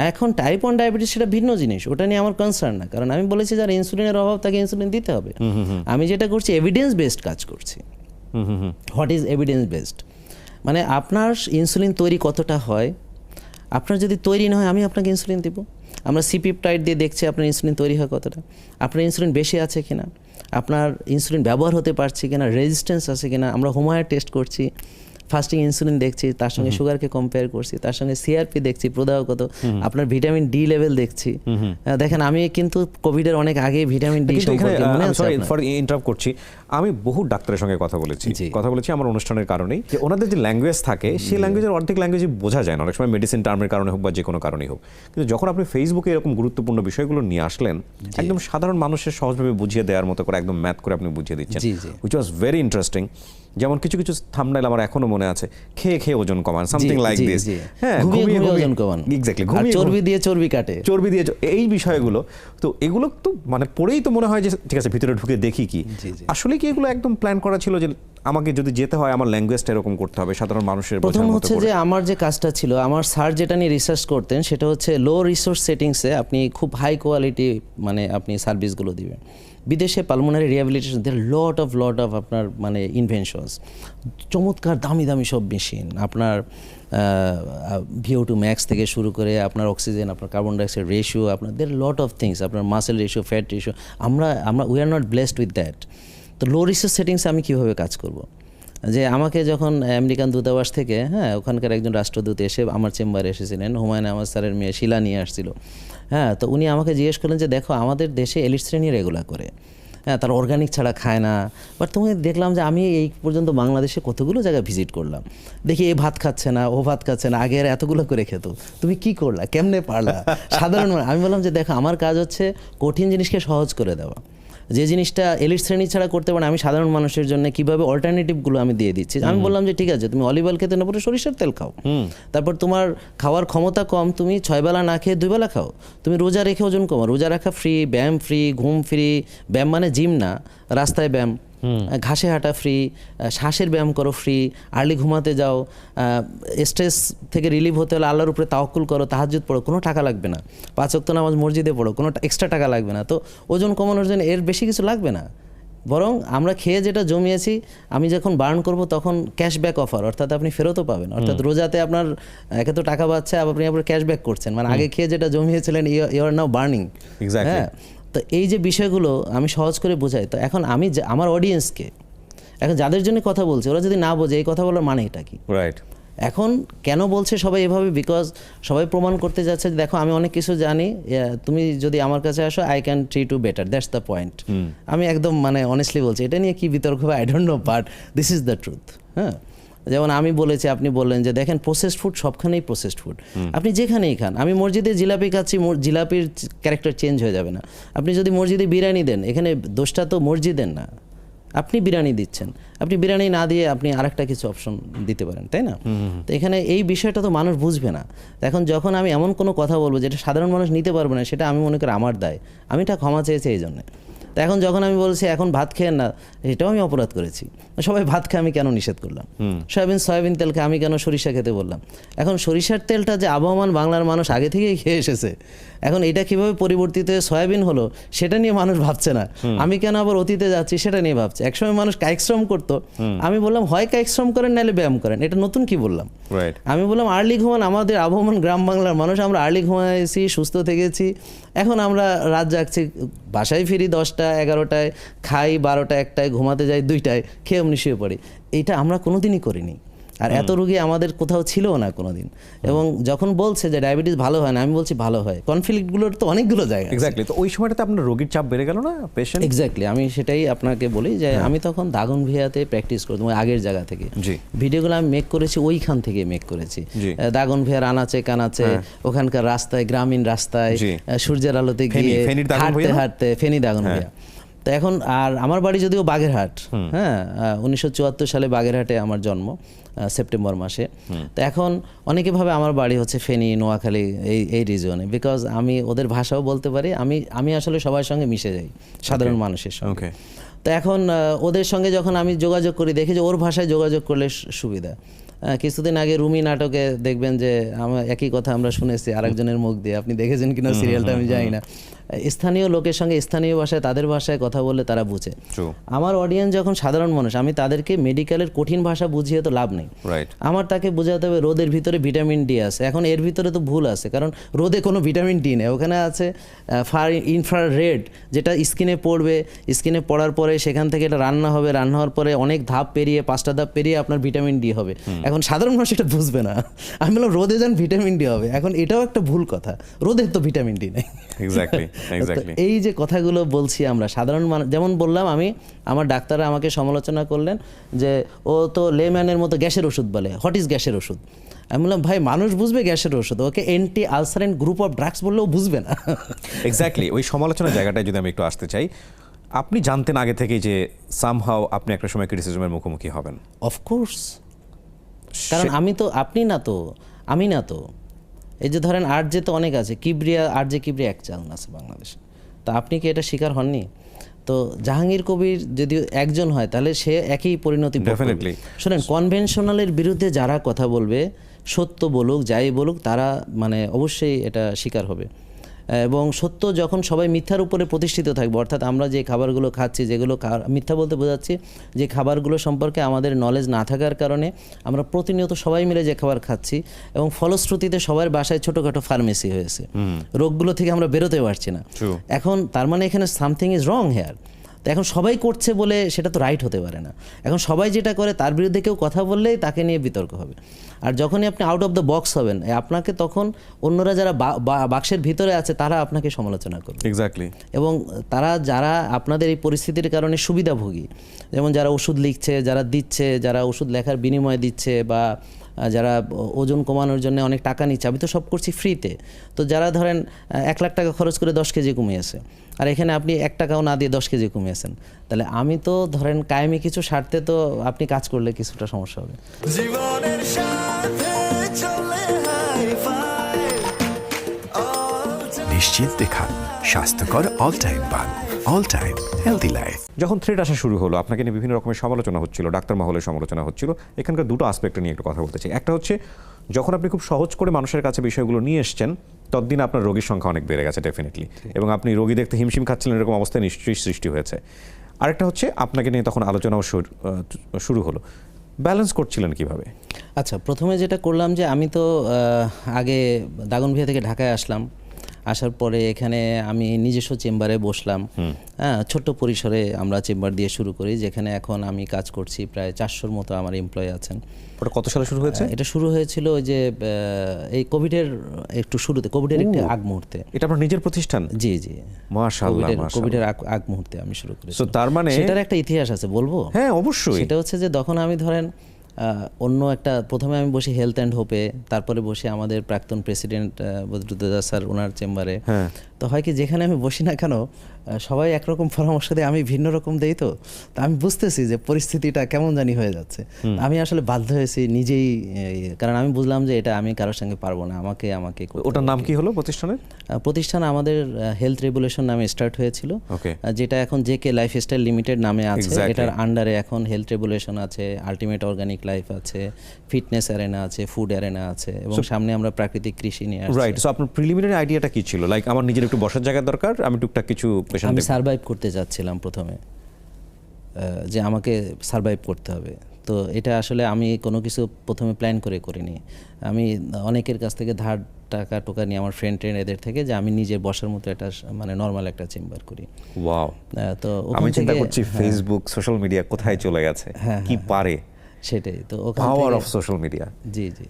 এখন টাইপ 1 ডায়াবেটিস সেটা ভিন্ন জিনিস, ওটা নিয়ে আমার কনসার্ন না। কারণ আমি বলেছি যার ইনসুলিনের অভাব তাকে ইনসুলিন দিতে হবে। আমি যেটা করছি এভিডেন্স বেসড কাজ করছি। What is evidence based? মানে আপনার ইনসুলিন তৈরি কতটা হয়, আপনার যদি তৈরি না হয় আমি আপনাকে ইনসুলিন দিব। আমরা সিপিপটাইড দিয়ে দেখছি আপনার ইনসুলিন তৈরি হয় কতটা, আপনার ইনসুলিন বেশি আছে কিনা, আপনার ইনসুলিন ব্যবহার হতে পারছে কিনা, রেজিস্ট্যান্স আছে কিনা। আমরা হোমায়ার টেস্ট করছি, ফাস্টিং ইনসুলিন দেখছি, তার সঙ্গে সুগারকে কম্পেয়ার করছি, তার সঙ্গে সিআরপি দেখছি, প্রদাহ কত, আপনার ভিটামিন ডি লেভেল দেখছি। দেখেন আমি কিন্তু কোভিডের অনেক আগে ভিটামিন ডি সম্পর্কে মনে আছে আপনার? ফর ইন্টারাপ্ট করছি, আমি বহু ডাক্তারের সঙ্গে কথা বলেছি জি। আমার অনুষ্ঠানের কারণেই, যে ওনাদের যে ল্যাঙ্গুয়েজ থাকে সেই ল্যাঙ্গুয়েজের অর্ধেক ল্যাঙ্গুয়েজই বোঝা যায় না, অনেক সময় মেডিসিন টার্মের কারণে হোক বা যে কোনো কারণেই হোক। কিন্তু যখন আপনি ফেসবুকে এরকম গুরুত্বপূর্ণ বিষয়গুলো নিয়ে আসলেন, একদম সাধারণ মানুষের সহজভাবে বুঝিয়ে দেওয়ার মতো করে একদম ম্যাথ করে আপনি বুঝিয়ে দিচ্ছেন, জি, জি। Which was very interesting. যেমন কিছু কিছু থাম্বনেল আমার এখনো মনে আছে, খেয়ে খেয়ে ওজন কমান, সামথিং লাইক দিস। হ্যাঁ, ঘুমিয়ে ওজন কমান, এক্স্যাক্টলি, আর চর্বি দিয়ে চর্বি কাটে, চর্বি দিয়ে এই বিষয়গুলো। তো এগুলো তো মানে পড়েই তো মনে হয় যে ঠিক আছে ভিতরে ঢুকে দেখি কি আসলে কি এগুলো একদম প্ল্যান করা ছিল যে আমাকে যদি যেতে হয় আমার ল্যাঙ্গুয়েজটা এরকম করতে হবে সাধারণ মানুষের প্রথম বোঝার মতো হচ্ছে করে। যে আমার যে কাজটা ছিল, আমার স্যার যেটা নিয়ে রিসার্চ করতেন সেটা হচ্ছে লো রিসোর্স সেটিংসে আপনি খুব হাই কোয়ালিটি মানে আপনি সার্ভিসগুলো দিবেন। বিদেশে pulmonary rehabilitation there lot of আপনার মানে ইনভেনশনস, চমৎকার দামি দামি সব মেশিন, আপনার VO2 ম্যাক্স থেকে শুরু করে আপনার অক্সিজেন, আপনার কার্বন ডাইঅক্সাইড রেশিও, আপনার দের লট অফ থিংস, আপনার মাসেল রেশিও, ফ্যাট রেশিও। আমরা we are not blessed with that. তো লো রিসোর্স সেটিংসে আমি কীভাবে কাজ করব? যে আমাকে যখন আমেরিকান দূতাবাস থেকে, হ্যাঁ, ওখানকার একজন রাষ্ট্রদূত এসে আমার চেম্বারে এসেছিলেন, হুমায়ুন আহমদ স্যারের মেয়ে শিলা নিয়ে আসছিল। হ্যাঁ, তো উনি আমাকে জিজ্ঞেস করলেন যে দেখো আমাদের দেশে এলিট শ্রেণী রেগুলার করে, হ্যাঁ, তারা অর্গানিক ছাড়া খায় না। বাট তুমি দেখলাম যে আমি এই পর্যন্ত বাংলাদেশে কতগুলো জায়গায় ভিজিট করলাম, দেখি এ ভাত খাচ্ছে না, ও ভাত খাচ্ছে না, আগে এরা এতগুলো করে খেত, তুমি কি করলা, কেমনে পারলা? সাধারণ আমি বললাম যে দেখো আমার কাজ হচ্ছে কঠিন জিনিসকে সহজ করে দেওয়া। যে জিনিসটা এলিট শ্রেণী ছাড়া করতে পারে আমি সাধারণ মানুষের জন্য কীভাবে অল্টারনেটিভগুলো আমি দিয়ে দিচ্ছি। আমি বললাম যে ঠিক আছে তুমি অলিভ অয়েল খেতে না পারো সরিষার তেল খাও, তারপর তোমার খাওয়ার ক্ষমতা কম, তুমি 6 বেলা না খেয়ে 2 বেলা খাও, তুমি রোজা রেখে ওজন কমাও, রোজা রাখা ফ্রি, ব্যায়াম ফ্রি, ঘুম ফ্রি, ব্যায়াম মানে জিম না, রাস্তায় ব্যায়াম, ঘাসে হাঁটা ফ্রি, শ্বাসের ব্যায়াম করো ফ্রি, আর্লি ঘুমাতে যাও, স্ট্রেস থেকে রিলিভ হতে হলে আল্লাহর উপরে তাওয়াক্কুল করো, তাহাজ্জুদ পড়ো, কোনো টাকা লাগবে না, 5 ওয়াক্ত নামাজ মসজিদে পড়ো, কোনো এক্সট্রা টাকা লাগবে না। তো ওজন কমানোর জন্য এর বেশি কিছু লাগবে না, বরং আমরা খেয়ে যেটা জমিয়েছি আমি যখন বার্ন করব তখন ক্যাশব্যাক অফার, অর্থাৎ আপনি ফেরতও পাবেন। অর্থাৎ রোজাতে আপনার একে তো টাকা পাচ্ছে, আপনি আবার ক্যাশব্যাক করছেন, মানে আগে খেয়ে যেটা জমিয়েছিলেন ইউ আর নাও বার্নিং। হ্যাঁ, তো এই যে বিষয়গুলো আমি সহজ করে বোঝাই। তো এখন আমি আমার অডিয়েন্সকে, এখন যাদের জন্য কথা বলছি ওরা যদি না বোঝে এই কথা বলার মানে এটা কি? রাইট। এখন কেন বলছে সবাই এভাবে? বিকজ সবাই প্রমাণ করতে যাচ্ছে যে দেখো আমি অনেক কিছু জানি, তুমি যদি আমার কাছে আসো I can treat you better, that's the point. আমি একদম মানে অনেস্টলি বলছি, এটা নিয়ে কি বিতর্ক হবে I don't know, but this is the truth. হ্যাঁ, যেমন আমি বলেছি, আপনি বললেন যে দেখেন প্রসেসড ফুড সবখানেই প্রসেসড ফুড, আপনি যেখানেই খান। আমি মসজিদে জিলাপি খাচ্ছি, জিলাপির ক্যারেক্টার চেঞ্জ হয়ে যাবে না। আপনি যদি মসজিদে বিরিয়ানি দেন, এখানে দোষটা তো মসজিদের না, আপনি বিরিয়ানি দিচ্ছেন, আপনি বিরিয়ানি না দিয়ে আপনি আরেকটা কিছু অপশন দিতে পারেন, তাই না? তো এখানে এই বিষয়টা তো মানুষ বুঝবে না। এখন যখন আমি এমন কোনো কথা বলবো যেটা সাধারণ মানুষ নিতে পারবে না, সেটা আমি মনে করি আমার দায়, আমি এটা ক্ষমা চেয়েছি এই জন্যে। তো এখন যখন আমি বলছি এখন ভাত খেয়ে না, এটাও আমি অপরাধ করেছি। সবাই ভাত খেয়ে আমি কেন নিষেধ করলাম? সয়াবিন তেল খেয়ে আমি কেন সরিষা খেতে বললাম? এখন সরিষার তেলটা যে আবহমান বাংলার মানুষ আগে থেকেই খেয়ে এসেছে, এখন এটা কিভাবে পরিবর্তিত হয়ে সয়াবিন হলো সেটা নিয়ে মানুষ ভাবছে না। আমি কেন আবার অতীতে যাচ্ছি সেটা নিয়ে ভাবছে। একসময় মানুষ কায়িক শ্রম করতো, আমি বললাম হয় কায়িক শ্রম করেন নাহলে ব্যায়াম করেন, এটা নতুন কি বললাম? আমি বললাম আর্লি ঘুমান, আমাদের আবহমান গ্রাম বাংলার মানুষ আমরা আর্লি ঘুমাইছি, সুস্থ থেকেছি, এখন আমরা রাত জাগছি, বাসায় ফিরি 10টা 11টায়, খাই 12টা 1টায়, ঘুমাতে যাই 2টায়, খেয়ে অমনি শুয়ে পড়ি। এইটা আমরা কোনোদিনই করিনি। আর এত রোগী আমাদের কোথাও ছিলও না কোনোদিন। এবং যখন বলছে যে ডায়াবেটিস ভালো হয় না, আমি বলছি ভালো হয়। কনফ্লিক্টগুলোর তো অনেকগুলো জায়গা। এক্স্যাক্টলি। তো ওই সময়টাতে আপনার রোগীর চাপ বেড়ে গেল না পেশেন্ট? এক্স্যাক্টলি, আমি সেটাই আপনাকে বলি যে আমি তখন দাগনভূঞাতে প্র্যাকটিস করতাম ওই আগের জায়গা থেকে। জি। ভিডিওগুলো আমি মেক করেছি ওইখান থেকে মেক করেছি। জি। দাগনভূঞার আনাচে কানাচে, ওখানকার রাস্তায়, গ্রামীণ রাস্তায়, জি। সূর্যের আলোতে গিয়ে ফেনীর দাগনভূঞা হাঁটতে না? হাঁটতে ফেনী দাগনভূঞা। তো এখন আর আমার বাড়ি যদিও বাগেরহাট, হ্যাঁ, 1974 সালে বাগেরহাটে আমার জন্ম, সেপ্টেম্বর মাসে। তো এখন অনেকে ভাবে আমার বাড়ি হচ্ছে ফেনী, নোয়াখালী, এই রিজনে, বিকজ আমি ওদের ভাষাও বলতে পারি। আমি আসলে সবার সঙ্গে মিশে যাই, সাধারণ মানুষের সঙ্গে। তো এখন ওদের সঙ্গে যখন আমি যোগাযোগ করি, দেখি যে ওর ভাষায় যোগাযোগ করলে সুবিধা। কিছুদিন আগে রুমি নাটকে দেখবেন যে আমার একই কথা আমরা শুনেছি আরেকজনের মুখ দিয়ে। আপনি দেখেছেন কিনা সিরিয়ালটা আমি জানি না। স্থানীয় লোকের সঙ্গে স্থানীয় ভাষায়, তাদের ভাষায় কথা বললে তারা বুঝে। আমার অডিয়েন্স যখন সাধারণ মানুষ, আমি তাদেরকে মেডিকেলের কঠিন ভাষা বুঝিয়ে তো লাভ নেই। আমার তাকে বোঝাতে হবে রোদের ভিতরে ভিটামিন ডি আছে। এখন এর ভিতরে তো ভুল আছে, কারণ রোদে কোনো ভিটামিন ডি নেই। ওখানে আছে ইনফ্রারেড, যেটা স্কিনে পড়বে, স্কিনে পড়ার পরে সেখান থেকে এটা রান্না হবে, রান্না হওয়ার পরে অনেক ধাপ পেরিয়ে, 5টা ধাপ পেরিয়ে আপনার ভিটামিন ডি হবে। এখন সাধারণ মানুষ এটা বুঝবে না। আমি বললাম রোদে যান ভিটামিন ডি হবে। এখন এটাও একটা ভুল কথা, রোদের তো ভিটামিন ডি নেই। এই যে কথাগুলো বলছি আমরা সাধারণ মানুষ, যেমন বললাম আমি, আমার ডাক্তাররা আমাকে সমালোচনা করলেন যে ও তো লেম্যানের মতো গ্যাসের ওষুধ বলে। হোয়াট ইজ গ্যাসের ওষুধ? আমি বললাম ভাই, মানুষ বুঝবে গ্যাসের ওষুধ, okay anti ulcerant group of drugs বললেও বুঝবে না। এক্স্যাক্টলি। ওই সমালোচনার জায়গাটায় যদি আমি একটু আসতে চাই, আপনি জানতেন আগে থেকেই যে সামহাও আপনি একটা সময় ক্রিটিসিজমের মুখোমুখি হবেন? অফকোর্স, কারণ আমি তো, আপনি না তো, আমি না তো। এই যে ধরেন আরজে তো অনেক আছে, কিবরিয়া, আরজে কিবরিয়া এক চ্যানেল আছে বাংলাদেশে। তা আপনি কি এটা শিকার হননি? তো জাহাঙ্গীর কবির যদি একজন হয়, তাহলে সে একই পরিণতি। ডেফিনেটলি। শোনেন, কনভেনশনালের বিরুদ্ধে যারা কথা বলবে, সত্য বলুক যাই বলুক, তারা মানে অবশ্যই এটা শিকার হবে। এবং সত্য যখন সবাই মিথ্যার উপরে প্রতিষ্ঠিত থাকবে, অর্থাৎ আমরা যে খাবারগুলো খাচ্ছি, যেগুলো মিথ্যা বলতে বোঝাচ্ছি যে খাবারগুলো সম্পর্কে আমাদের নলেজ না থাকার কারণে আমরা প্রতিনিয়ত সবাই মিলে যে খাবার খাচ্ছি, এবং ফলশ্রুতিতে সবার বাসায় ছোটোখাটো ফার্মেসি হয়েছে, রোগগুলো থেকে আমরা বেরোতে পারছি না। এখন তার মানে এখানে সামথিং ইজ রং হেয়ার। তো এখন সবাই করছে বলে সেটা তো রাইট হতে পারে না। এখন সবাই যেটা করে তার বিরুদ্ধে কেউ কথা বললেই তাকে নিয়ে বিতর্ক হবে। আর যখনই আপনি আউট অফ দ্য বক্স হবেন, আপনাকে তখন অন্যরা যারা বাক্সের ভিতরে আছে তারা আপনাকে সমালোচনা করবে। এক্স্যাক্টলি। এবং যারা আপনাদের এই পরিস্থিতির কারণে সুবিধাভোগী, যেমন যারা ওষুধ লিখছে, যারা দিচ্ছে, যারা ওষুধ লেখার বিনিময়ে দিচ্ছে, বা যারা ওজন কমানোর জন্য অনেক টাকা নিচ্ছে, আমি তো সব করছি ফ্রিতে। তো যারা ধরেন 1 লাখ টাকা খরচ করে 10 কেজি কমিয়েছে, আর এখানে আপনি 1 টাকাও না দিয়ে 10 কেজি কমিয়েছেন, তাহলে আমি তো ধরেন কায়েমি কিছু স্বার্থে তো আপনি কাজ করলে কিছুটা সমস্যা হবে। জীবনের সাথে চলে হাই-ফাই, নিশ্চিন্তে খান স্বাস্থ্যকর অল টাইম পান। All time healthy life. যখন থ্রেড আসা শুরু হলো, আপনাকে নিয়ে বিভিন্ন রকমের সমালোচনা হচ্ছিল, ডাক্তার মহলের সমালোচনা হচ্ছিল। এখানকার দুটো আসপেক্ট নিয়ে একটু কথা বলতে চাই। একটা হচ্ছে, যখন আপনি খুব সহজ করে মানুষের কাছে বিষয়গুলো নিয়ে এসছেন, ততদিন আপনার রোগীর সংখ্যা অনেক বেড়ে গেছে ডেফিনেটলি, এবং আপনি রোগী দেখতে হিমশিম খাচ্ছিলেন, এরকম অবস্থা নিশ্চয়ই সৃষ্টি হয়েছে। আরেকটা হচ্ছে, আপনাকে নিয়ে তখন আলোচনাও শুরু হলো। ব্যালেন্স করছিলেন কিভাবে? আচ্ছা, প্রথমে যেটা করলাম যে আমি তো আগে দাগনভূঞা থেকে ঢাকায় আসলাম। আসার পরে এখানে আমি নিজস্ব চেম্বারে বসলাম। হ্যাঁ, ছোট্ট পরিসরে আমরা চেম্বার দিয়ে শুরু করি, যেখানে এখন আমি কাজ করছি। প্রায় 400-র মতো আমার এমপ্লয়ি আছেন। ওটা কত সালে শুরু হয়েছে? এটা শুরু হয়েছিল ওই যে এই কোভিডের একটু শুরুতে, কোভিডের একটু আগ মুহূর্তে। এটা আপনার নিজের প্রতিষ্ঠান? জি জি, মাশাআল্লাহ। কোভিডের আগ মুহূর্তে আমি শুরু করেছি। সো তার মানে সেটার একটা ইতিহাস আছে, বলবো? হ্যাঁ, অবশ্যই। সেটা হচ্ছে যে তখন আমি ধরেন অন্য একটা, প্রথমে আমি বসি হেলথ অ্যান্ড হোপে, তারপরে বসি আমাদের প্রাক্তন প্রেসিডেন্ট বদরুদ্দোজা স্যার, ওনার চেম্বারে। তো হয় কি, যেখানে আমি বসি না কেন, সবাই একরকম পরামর্শ দেয়, আমি ভিন্ন রকম দেই। তো আমি বুঝতেছি যে পরিস্থিতিটা কেমন জানি হয়ে যাচ্ছে। আমি আসলে বাধ্য হয়েছি নিজেই, কারণ আমি বুঝলাম যে এটা আমি কারোর সঙ্গে পারবো না, আমাকে ওটার নাম কি হলো প্রতিষ্ঠানের? প্রতিষ্ঠান আমাদের হেলথ রেভলিউশন নামে স্টার্ট হয়েছিল, যেটা এখন জেকে লাইফস্টাইল লিমিটেড নামে আছে। এটার আন্ডারে এখন হেলথ রেভলিউশন আছে, আলটিমেট অর্গানিক লাইফ আছে, ফিটনেস অ্যারেনা আছে, ফুড অ্যারেনা আছে, এবং সামনে আমরা প্রাকৃতিক কৃষি নিয়ে আসছি। রাইট। সো আপনার প্রিলিমিনারি আইডিয়াটা কি ছিল? লাইক, আমার নিজের একটু বসার জায়গা দরকার, আমি টুকটাক কিছু পেশেন্ট, আমি সারভাইভ করতে যাচ্ছিলাম প্রথমে, যে আমাকে সারভাইভ করতে হবে। তো এটা আসলে আমি কোনো কিছু প্রথমে প্ল্যান করে করিনি। আমি অনেকের কাছ থেকে ধার টাকা টোকা নিয়ে, আমার ফ্রেন্ড এদের থেকে, যে আমি নিজে বসার মতো একটা মানে নর্মাল একটা চেম্বার করি। ওয়াও। তো আমি চিন্তা করছি ফেসবুক, সোশ্যাল মিডিয়া কোথায় চলে গেছে, কি পারে। সেটাই তো ওখান পাওয়ার থেকে অফ সোশ্যাল মিডিয়া। জি জি,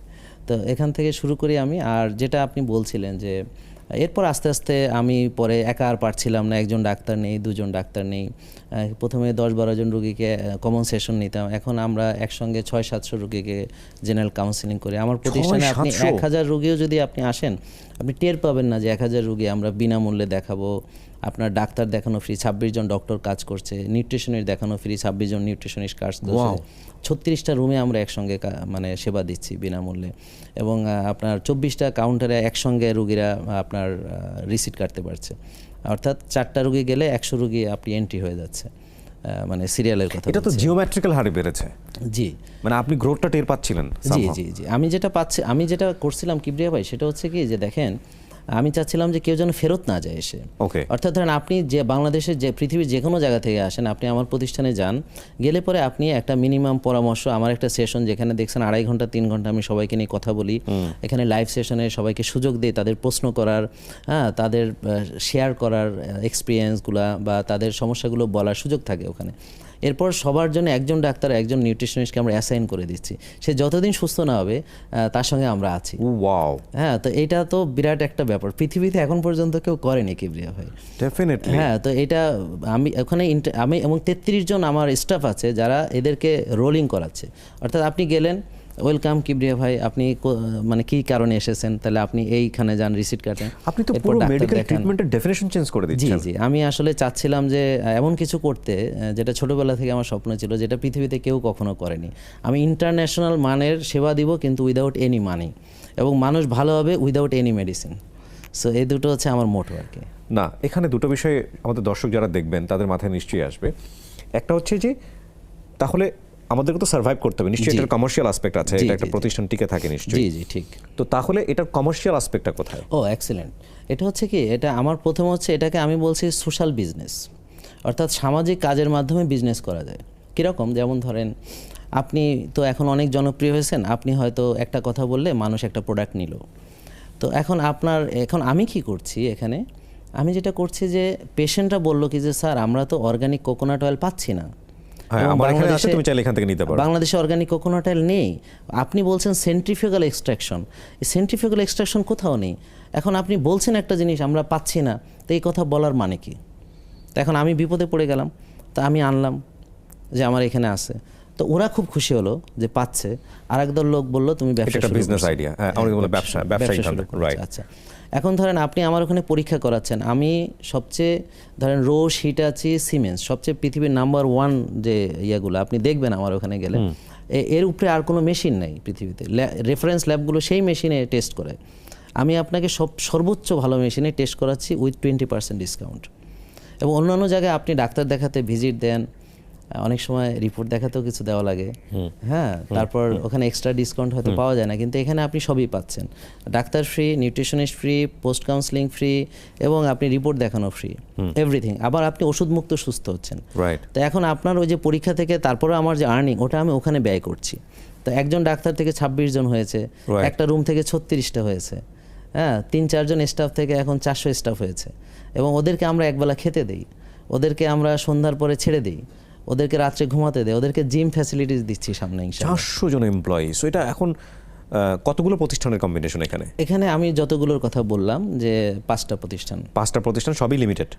তো এখান থেকে শুরু করি আমি। আর যেটা আপনি বলছিলেন যে এরপর আস্তে আস্তে আমি পরে একা আর পারছিলাম না, একজন ডাক্তার নেই, দুজন ডাক্তার নেই। প্রথমে 10-12 জন রুগীকে কমন সেশন নিতাম, এখন আমরা একসঙ্গে 600-700 রুগীকে জেনারেল কাউন্সিলিং করি। আমার প্রতিষ্ঠানে আপনি 1000 রুগীও যদি আপনি আসেন, আপনি টের পাবেন না যে 1000 রুগী আমরা বিনামূল্যে দেখাবো। আপনার ডাক্তার দেখানো ফ্রি, 26 জন ডক্টর কাজ করছে, নিউট্রিশনিস্ট দেখানো ফ্রি, 26 জন নিউট্রিশনিস্ট কাজ করছে। 36টা রুমে আমরা একসঙ্গে মানে সেবা দিচ্ছি বিনামূল্যে, এবং আপনার 24টা কাউন্টারে একসঙ্গে রুগীরা আপনার রিসিট কাটতে পারছে। অর্থাৎ 4টা রুগী গেলে 100 রুগী আপনি এন্ট্রি হয়ে যাচ্ছে, মানে সিরিয়ালের কথা। এটা তো জিওমেট্রিক্যাল হারে বেড়েছে। জি, মানে আপনি গ্রোথটা টের পাচ্ছিলেন। জি জি জি, আমি যেটা করছিলাম কিবরিয়া ভাই, সেটা হচ্ছে কি যে দেখেন, আমি চাচ্ছিলাম যে কেউ যেন ফেরত না যায় এসে। ওকে। অর্থাৎ ধরেন আপনি যে বাংলাদেশের যে পৃথিবীর যে কোনো জায়গা থেকে আসেন, আপনি আমার প্রতিষ্ঠানে যান, গেলে পরে আপনি একটা মিনিমাম পরামর্শ, আমার একটা সেশন যেখানে দেখছেন 2.5 ঘন্টা 3 ঘন্টা আমি সবাইকে নিয়ে কথা বলি, এখানে লাইভ সেশনে সবাইকে সুযোগ দিই তাদের প্রশ্ন করার, হ্যাঁ, তাদের শেয়ার করার এক্সপিরিয়েন্সগুলো বা তাদের সমস্যাগুলো বলার সুযোগ থাকে ওখানে। এরপর সবার জন্য একজন ডাক্তার, একজন নিউট্রিশনিস্টকে আমরা অ্যাসাইন করে দিচ্ছি। সে যতদিন সুস্থ না হবে তার সঙ্গে আমরা আছি। ওয়াও। হ্যাঁ, তো এটা তো বিরাট একটা ব্যাপার, পৃথিবীতে এখন পর্যন্ত কেউ করেনি কিবরিয়া ভাই। ডেফিনেটলি। হ্যাঁ, তো এটা আমি ওখানে আমি এবং 33 জন আমার স্টাফ আছে যারা এদেরকে রোলিং করাচ্ছে। অর্থাৎ আপনি গেলেন, ওয়েলকাম কিবরিয়া ভাই, আপনি মানে কি কারণে এসেছেন, তাহলে আপনি এইখানে যান, রিসিট কাটেন। আপনি তো পুরো মেডিকেল ট্রিটমেন্টের ডেফিনিশন চেঞ্জ করে জি দিচ্ছেন। জি, আমি আসলে চাচ্ছিলাম যে এমন কিছু করতে যেটা ছোটবেলা থেকে আমার স্বপ্ন ছিল, যেটা পৃথিবীতে কেউ কখনো করেনি। আমি ইন্টারন্যাশনাল মানের সেবা দিব, কিন্তু উইদাউট এনি মানি, এবং মানুষ ভালো হবে উইদাউট এনি মেডিসিন। সো এই দুটো হচ্ছে আমার মোটো আর কি। না, এখানে দুটো বিষয় আমাদের দর্শক যারা দেখবেন তাদের মাথায় নিশ্চয়ই আসবে। একটা হচ্ছে যে তাহলে আমাদেরকে তো সার্ভাইভ করতে হবে, নিশ্চয়ই এটার কমার্শিয়াল আসপেক্ট আছে, এটা একটা প্রতিষ্ঠান টিকে থাকে নিশ্চয়ই। জি জি, ঠিক। তো তাহলে এটার কমার্শিয়াল আসপেক্টটা কোথায়? ও এক্সেলেন্ট। এটা হচ্ছে কি, এটা আমার প্রথম হচ্ছে, এটাকে আমি বলছি সোশ্যাল বিজনেস, অর্থাৎ সামাজিক কাজের মাধ্যমে বিজনেস করা যায়। কীরকম? যেমন ধরেন, আপনি তো এখন অনেক জনপ্রিয় হয়েছেন, আপনি হয়তো একটা কথা বললে মানুষ একটা প্রোডাক্ট নিল। তো এখন আমি কি করছি এখানে, আমি যেটা করছি যে পেশেন্টরা বললো কি যে স্যার আমরা তো অর্গানিক কোকোনাট অয়েল পাচ্ছি না, হ্যাঁ, আমার এখানে আছে, তুমি চাইলে এখান থেকে নিতে পারো। বাংলাদেশে অর্গানিক কোকোনাট অয়েল নেই। আপনি বলছেন সেন্ট্রিফিউগাল এক্সট্রাকশন, এই সেন্ট্রিফিউগাল এক্সট্রাকশন কোথাও নেই। এখন আপনি বলছেন একটা জিনিস আমরা পাচ্ছি না, তো এই কথা বলার মানে কি? তো এখন আমি বিপদে পড়ে গেলাম, তা আমি আনলাম যে আমার এখানে আছে, তো ওরা খুব খুশি হলো যে পাচ্ছে। আর একদল লোক বললো তুমি ব্যবসা শুরু বিজনেস করছো। আইডিয়া, আমাকে বলে ব্যবসায়িক শুরু করছো। রাইট। আচ্ছা, এখন ধরেন আপনি আমার ওখানে পরীক্ষা করাচ্ছেন, আমি সবচেয়ে ধরেন রোশ, হিটাচি, সিমেন্স, সবচেয়ে পৃথিবীর নাম্বার 1 যে ইয়েগুলো আপনি দেখবেন আমার ওখানে গেলে, এর উপরে আর কোনো মেশিন নেই পৃথিবীতে। রেফারেন্স ল্যাবগুলো সেই মেশিনে টেস্ট করে। আমি আপনাকে সর্বোচ্চ ভালো মেশিনে টেস্ট করাচ্ছি উইথ 20% ডিসকাউন্ট। এবং অন্যান্য জায়গায় আপনি ডাক্তার দেখাতে ভিজিট দেন, অনেক সময় রিপোর্ট দেখাতেও কিছু দেওয়া লাগে, হ্যাঁ, তারপর ওখানে এক্সট্রা ডিসকাউন্ট হয়তো পাওয়া যায় না, কিন্তু এখানে আপনি সবই পাচ্ছেন। Doctor free, nutritionist free, post counselling free, এবং আপনি রিপোর্ট দেখানো ফ্রি, এভরিথিং। আবার আপনি ওষুধ মুক্ত সুস্থ হচ্ছেন। রাইট। তো এখন আপনার ওই যে পরীক্ষা থেকে তারপরে আমার যে আর্নিং, ওটা আমি ওখানে ব্যয় করছি। তো একজন ডাক্তার থেকে 26 জন হয়েছে, একটা রুম থেকে 36টা হয়েছে, হ্যাঁ, 3-4 জন স্টাফ থেকে এখন 400 স্টাফ হয়েছে। এবং ওদেরকে আমরা একবেলা খেতে দিই, ওদেরকে আমরা সন্ধ্যার পরে ছেড়ে দিই, ওদেরকে রাত্রে ঘুমাতে দেয়, ওদেরকে জিম ফ্যাসিলিটিস দিচ্ছি সামনে ইনশাআল্লাহ। 400 জন এমপ্লয়ি। সো এটা এখন কতগুলো প্রতিষ্ঠানের কম্বিনেশন এখানে? এখানে আমি যতগুলোর কথা বললাম যে 5টা প্রতিষ্ঠান। 5টা প্রতিষ্ঠান, সবই লিমিটেড?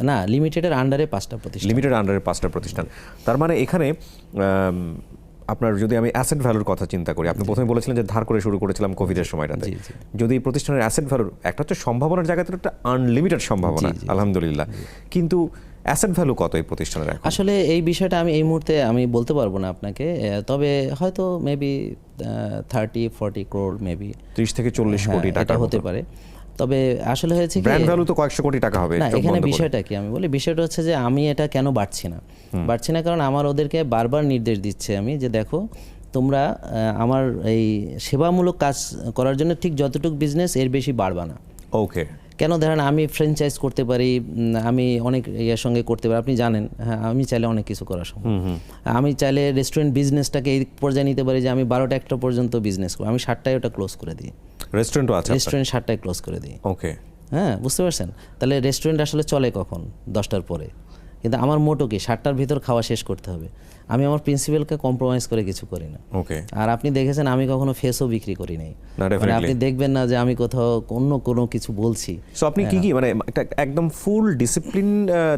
না, লিমিটেডের আন্ডারে 5টা প্রতিষ্ঠান। লিমিটেড আন্ডারে 5টা প্রতিষ্ঠান। তার মানে এখানে আপনার যদি আমি অ্যাসেট ভ্যালুর কথা চিন্তা করি, আপনি প্রথমে বলেছিলেন যে ধার করে শুরু করেছিলাম কোভিডের সময়টাতে। যদি প্রতিষ্ঠানের অ্যাসেট ভ্যালুর একটা হচ্ছে সম্ভাবনার জায়গাতে একটা আনলিমিটেড সম্ভাবনা, আলহামদুলিল্লাহ, কিন্তু অ্যাসেট ভ্যালু কত এই প্রতিষ্ঠানের এখন? আসলে এই বিষয়টা আমি এই মুহূর্তে আমি বলতে পারবো না আপনাকে, তবে হয়তো মেবি 30-40 crore, মেবি 30 থেকে 40 কোটি টাকা হতে পারে। তবে আসলে হয়েছে কি, ব্র্যান্ড ভ্যালু তো কয়েকশো কোটি টাকা হবে। না, এখানে বিষয়টা কি আমি বলি, বিষয়টা হচ্ছে যে আমি এটা কেন বাড়ছি না, কারণ আমার ওদেরকে বারবার নির্দেশ দিচ্ছে আমি যে দেখো তোমরা আমার এই সেবামূলক কাজ করার জন্য ঠিক যতটুকু বিজনেস, এর বেশি বাড়বা না। ওকে। কেন? ধরেন আমি ফ্র্যাঞ্চাইজ করতে পারি, আমি অনেক ইয়ের সঙ্গে করতে পারি, আপনি জানেন, হ্যাঁ, আমি চাইলে অনেক কিছু করা সম্ভব। আমি চাইলে রেস্টুরেন্ট বিজনেসটাকে এই পর্যায়ে নিতে পারি যে আমি 12টা-1টা পর্যন্ত বিজনেস করি, আমি 7টায় ওটা ক্লোজ করে দিই। রেস্টুরেন্টও আছে? রেস্টুরেন্ট 7টায় ক্লোজ করে দিই। ওকে। হ্যাঁ, বুঝতে পারছেন? তাহলে রেস্টুরেন্ট আসলে চলে কখন? 10টার পরে। কিন্তু আমার মোটো কি 7টার ভিতর খাওয়া শেষ করতে হবে। আমি আমার প্রিন্সিপালকে কম্প্রোমাইজ করে কিছু করি না। ওকে, আর আপনি দেখেছেন আমি কখনো ফেসও বিক্রি করি নাই, না, মানে definitely. আপনি দেখবেন না যে আমি কোথাও অন্য কোনো কিছু বলছি। সো আপনি কি মানে একটা একদম ফুল ডিসিপ্লিন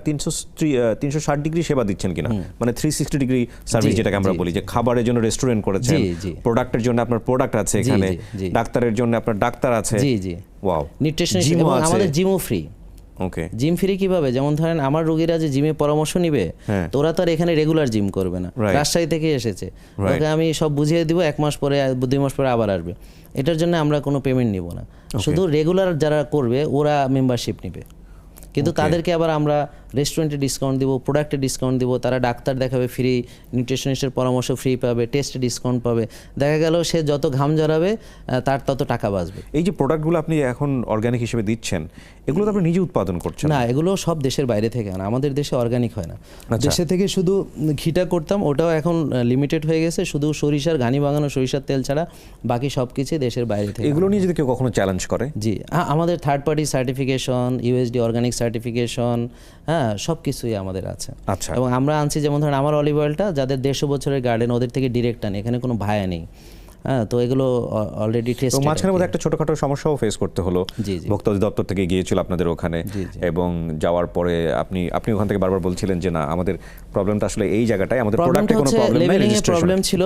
360 ডিগ্রি সেবা দিচ্ছেন কিনা, মানে 360 ডিগ্রি সার্ভিস জি, যেটাকে আমরা জি, বলি, যে খাবারের জন্য রেস্টুরেন্ট করেছেন, জি, জি। প্রোডাক্টের জন্য আপনার প্রোডাক্ট আছে এখানে, জি। ডাক্তারের জন্য আপনার ডাক্তার আছে, জি জি ওয়াও, নিউট্রিশনিস্ট, জিমও এবং আছে। আমাদের জিমও ফ্রি। ওকে, জিম ফ্রি কিভাবে? যেমন ধরেন আমার রোগীরা যে জিমে পরামর্শ নিবে, হ্যাঁ। তো ওরা তো আর এখানে রেগুলার জিম করবে না, Right. রাজশাহী থেকে এসেছে, Right. ওকে আমি সব বুঝিয়ে দিব, 1 মাস পরে 2 মাস পরে আবার আসবে। এটার জন্য আমরা কোনো পেমেন্ট নিব না, শুধু রেগুলার যারা করবে ওরা মেম্বারশিপ নেবে। কিন্তু তাদেরকে আবার আমরা রেস্টুরেন্টে ডিসকাউন্ট দিব, প্রোডাক্টে ডিসকাউন্ট দিব, তারা ডাক্তার দেখাবে ফ্রি, নিউট্রিশনিস্টের পরামর্শ ফ্রি পাবে, টেস্টে ডিসকাউন্ট পাবে। দেখা গেল সে যত ঘাম ঝরাবে তার তত টাকা বাঁচবে। এই যে প্রোডাক্টগুলো আপনি এখন অর্গানিক হিসেবে দিচ্ছেন, এগুলো তো আপনি নিজে উৎপাদন করছেন? না, এগুলো সব দেশের বাইরে থেকে আনা, আমাদের দেশে অর্গানিক হয় না। আচ্ছা। দেশে থেকে শুধু ঘিটা করতাম, ওটাও এখন লিমিটেড হয়ে গেছে, শুধু সরিষার ঘানি বাগানো সরিষার তেল ছাড়া বাকি সব কিছু দেশের বাইরে থেকে। এগুলো নিয়ে যদি কেউ কখনো চ্যালেঞ্জ করে? জি, আমাদের third party certification, USD organic certification, হ্যাঁ সব কিছুই আমাদের আছে। আচ্ছা। এবং আমরা আনছি, যেমন ধরেন আমার অলিভ অয়েলটা যাদের 150 বছরের গার্ডেন, ওদের থেকে ডিরেক্ট আনি, এখানে কোনো ভায়া নেই। হ্যাঁ, তো এগুলো অলরেডি তো টেস্ট। মাঝখানে মধ্যে একটা ছোটখাটো সমস্যাও ফেস করতে হলো, জি, জি। ভোক্তা অধিদপ্তর থেকে গিয়েছিল আপনাদের ওখানে, এবং যাওয়ার পরে আপনি ওখান থেকে বারবার বলছিলেন যে না, আমাদের প্রবলেমটা আসলে এই জায়গাটায়, আমাদের প্রোডাক্টে কোনো প্রবলেম নাই, লেভেলিং এর রেজিস্ট্রেশন প্রবলেম ছিল।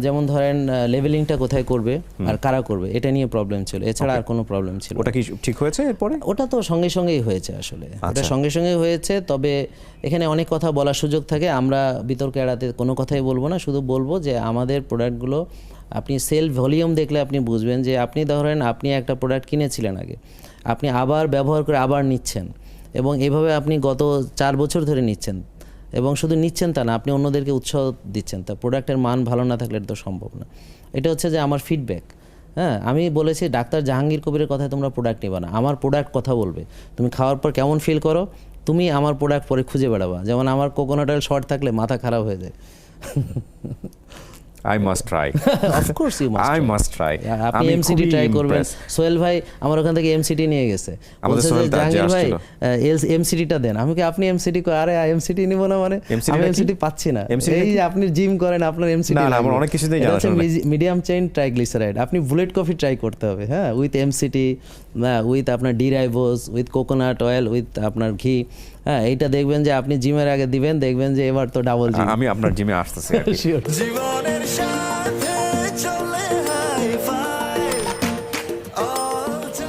যেমন ধরেন লেভেলিংটা কোথায় করবে আর কারা করবে, এটা নিয়ে প্রবলেম ছিল, এছাড়া আর কোনো প্রবলেম ছিল না। ওটা কি ঠিক হয়েছে এরপরে? ওটা তো সঙ্গে সঙ্গেই হয়েছে আসলে, ওটা আচ্ছা। সঙ্গে সঙ্গেই হয়েছে। তবে এখানে অনেক কথা বলার সুযোগ থাকে, আমরা বিতর্ক এড়াতে কোনো কথাই বলবো না, শুধু বলবো যে আমাদের প্রোডাক্টগুলো আপনি সেল ভলিউম দেখলে আপনি বুঝবেন যে আপনি ধরেন আপনি একটা প্রোডাক্ট কিনেছিলেন আগে, আপনি আবার ব্যবহার করে আবার নিচ্ছেন, এবং এভাবে আপনি গত 4 বছর ধরে নিচ্ছেন, এবং শুধু নিচ্ছেন তা না, আপনি অন্যদেরকে উৎসাহ দিচ্ছেন। তা প্রোডাক্টের মান ভালো না থাকলে এটা তো সম্ভব না। এটা হচ্ছে যে আমার ফিডব্যাক। হ্যাঁ, আমি বলেছি ডাক্তার জাহাঙ্গীর কবিরের কথায় তোমরা প্রোডাক্ট নেবা না, আমার প্রোডাক্ট কথা বলবে। তুমি খাওয়ার পর কেমন ফিল করো, তুমি আমার প্রোডাক্ট পরে খুঁজে বেড়াবা। যেমন আমার কোকোনাট অয়েল শর্ট থাকলে মাথা খারাপ হয়ে যায়। I must try. Of course you must I try. must try. আপনি আমি এমসিটি খুবই ট্রাই করবেন। impressed. সোহেল ভাই আমার ওখান থেকে এমসিটি নিয়ে গেছে, আমাদের বলছে যে সোহেল দা যে জাহাঙ্গীর ভাই আসছিল। এমসিটিটা দেন। আমি কি আপনি এমসিটি, আরে এমসিটি নিব না মানে MCT আমি টা কি? এমসিটি পাচ্ছি না। MCT টা এই কি? যে আপনি জিম করেন, আপনার এমসিটি না, না, আমার অনেক কিছুতেই জানা ছিল না। Medium chain triglyceride. আপনি বুলেট কফি ট্রাই করতে হবে, হ্যাঁ, উইথ এমসিটি, উইথ আপনার ডিরাইবোজ, উইথ কোকোনাট অয়েল, উইথ আপনার ঘি। হ্যাঁ, এইটা দেখবেন যে আপনি জিমের আগে দিবেন, দেখবেন যে এবার তো ডাবল জিম। আমি আপনার জিমে আসতেছি আর কি। শিওর। জীবনের সাথে চলে হাই ফাই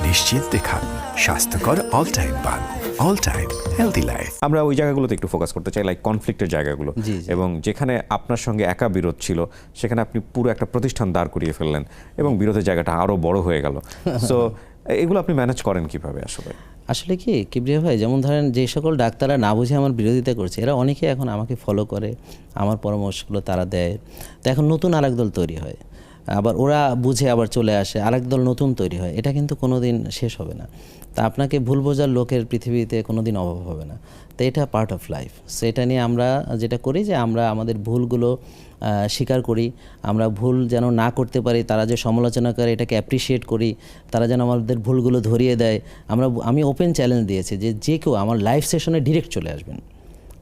নিশ্চিন্তে খান স্বাস্থ্যকর অল টাইম পান। All time healthy life. আমরা ওই জায়গাগুলোতে একটু ফোকাস করতে চাই, লাইক কনফ্লিক্টের জায়গাগুলো, জি, জি। এবং যেখানে আপনার সঙ্গে একা বিরোধ ছিল, সেখানে আপনি পুরো একটা প্রতিষ্ঠান দাঁড় করিয়ে ফেললেন, এবং বিরোধের জায়গাটা আরো বড় হয়ে গেল। সো এগুলো আপনি ম্যানেজ করেন কিভাবে আসলে? আসলে কি কিবরিয়া ভাই, যেমন ধরেন যে সকল ডাক্তাররা না বুঝে আমার বিরোধিতা করছে, এরা অনেকে এখন আমাকে ফলো করে, আমার পরামর্শগুলো তারা দেয়। তো এখন নতুন আরেক দল তৈরি হয়, আবার ওরা বুঝে আবার চলে আসে, আরেক দল নতুন তৈরি হয়। এটা কিন্তু কোনো দিন শেষ হবে না। তা আপনাকে ভুল বোঝার লোকের পৃথিবীতে কোনো দিন অভাব হবে না। তো এটা পার্ট অফ লাইফ। সো এটা নিয়ে আমরা যেটা করি যে আমরা আমাদের ভুলগুলো স্বীকার করি, আমরা ভুল যেন না করতে পারি, তারা যে সমালোচনা করে এটাকে অ্যাপ্রিসিয়েট করি, তারা যেন আমাদের ভুলগুলো ধরিয়ে দেয়। আমি ওপেন চ্যালেঞ্জ দিয়েছি যে যে কেউ আমার লাইভ সেশনে ডিরেক্ট চলে আসবেন,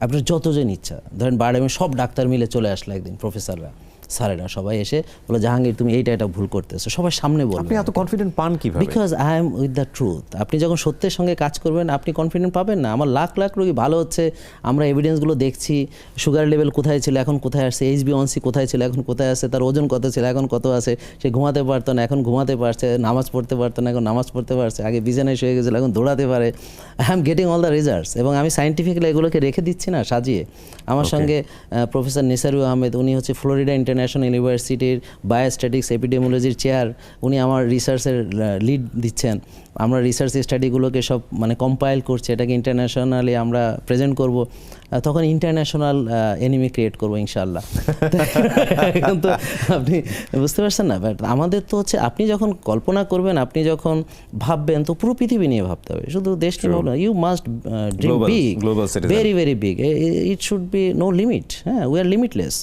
আপনার যতজন ইচ্ছা। ধরেন বারডেমে সব ডাক্তার মিলে চলে আসলো একদিন, প্রফেসররা, স্যারেরা সবাই এসে বলে জাহাঙ্গীর তুমি এটা ভুল করতেছো, সবাই সামনে বলবেন। আপনি এত কনফিডেন্ট পান কিভাবে? Because I am with the truth. আপনি যখন সত্যের সঙ্গে কাজ করবেন আপনি কনফিডেন্ট পাবেন না। আমার লাখ লাখ রোগী ভালো হচ্ছে, আমরা এভিডেন্সগুলো দেখছি, সুগার লেভেল কোথায় ছিল এখন কোথায় আসছে, HbA1c কোথায় ছিল এখন কোথায় আসছে, তার ওজন কত ছিল এখন কত আছে, সে ঘুমাতে পারতো না এখন ঘুমাতে পারছে, নামাজ পড়তে পারতো না এখন নামাজ পড়তে পারছে, আগে বিছানায় শুয়ে গেছিলো এখন দৌড়াতে পারে। I am getting all the results, এবং আমি সায়েন্টিফিক্যালি এগুলোকে রেখে দিচ্ছি না সাজিয়ে। আমার সঙ্গে প্রফেসর নিসারুল আহমেদ, উনি হচ্ছে ফ্লোরিডা ইন্টারন্যাশনাল ইউনিভার্সিটির বায়োস্ট্যাটিক্স এপিডেমিওলজির চেয়ার, উনি আমার রিসার্চের লিড দিচ্ছেন। আমরা রিসার্চ স্টাডিগুলোকে সব মানে কম্পাইল করছি, এটাকে ইন্টারন্যাশনালি আমরা প্রেজেন্ট করব, তখন ইন্টারন্যাশনাল এনিমি ক্রিয়েট করবো ইনশাআল্লাহ। এখন তো আপনি বুঝতে পারছেন না, বাট আমাদের তো হচ্ছে আপনি যখন কল্পনা করবেন, আপনি যখন ভাববেন, তো পুরো পৃথিবী নিয়ে ভাবতে হবে, শুধু দেশ নিয়ে ভাবনা। You must dream big, global citizen. Very very big. It should be no limit. হ্যাঁ, উই আর লিমিটলেস।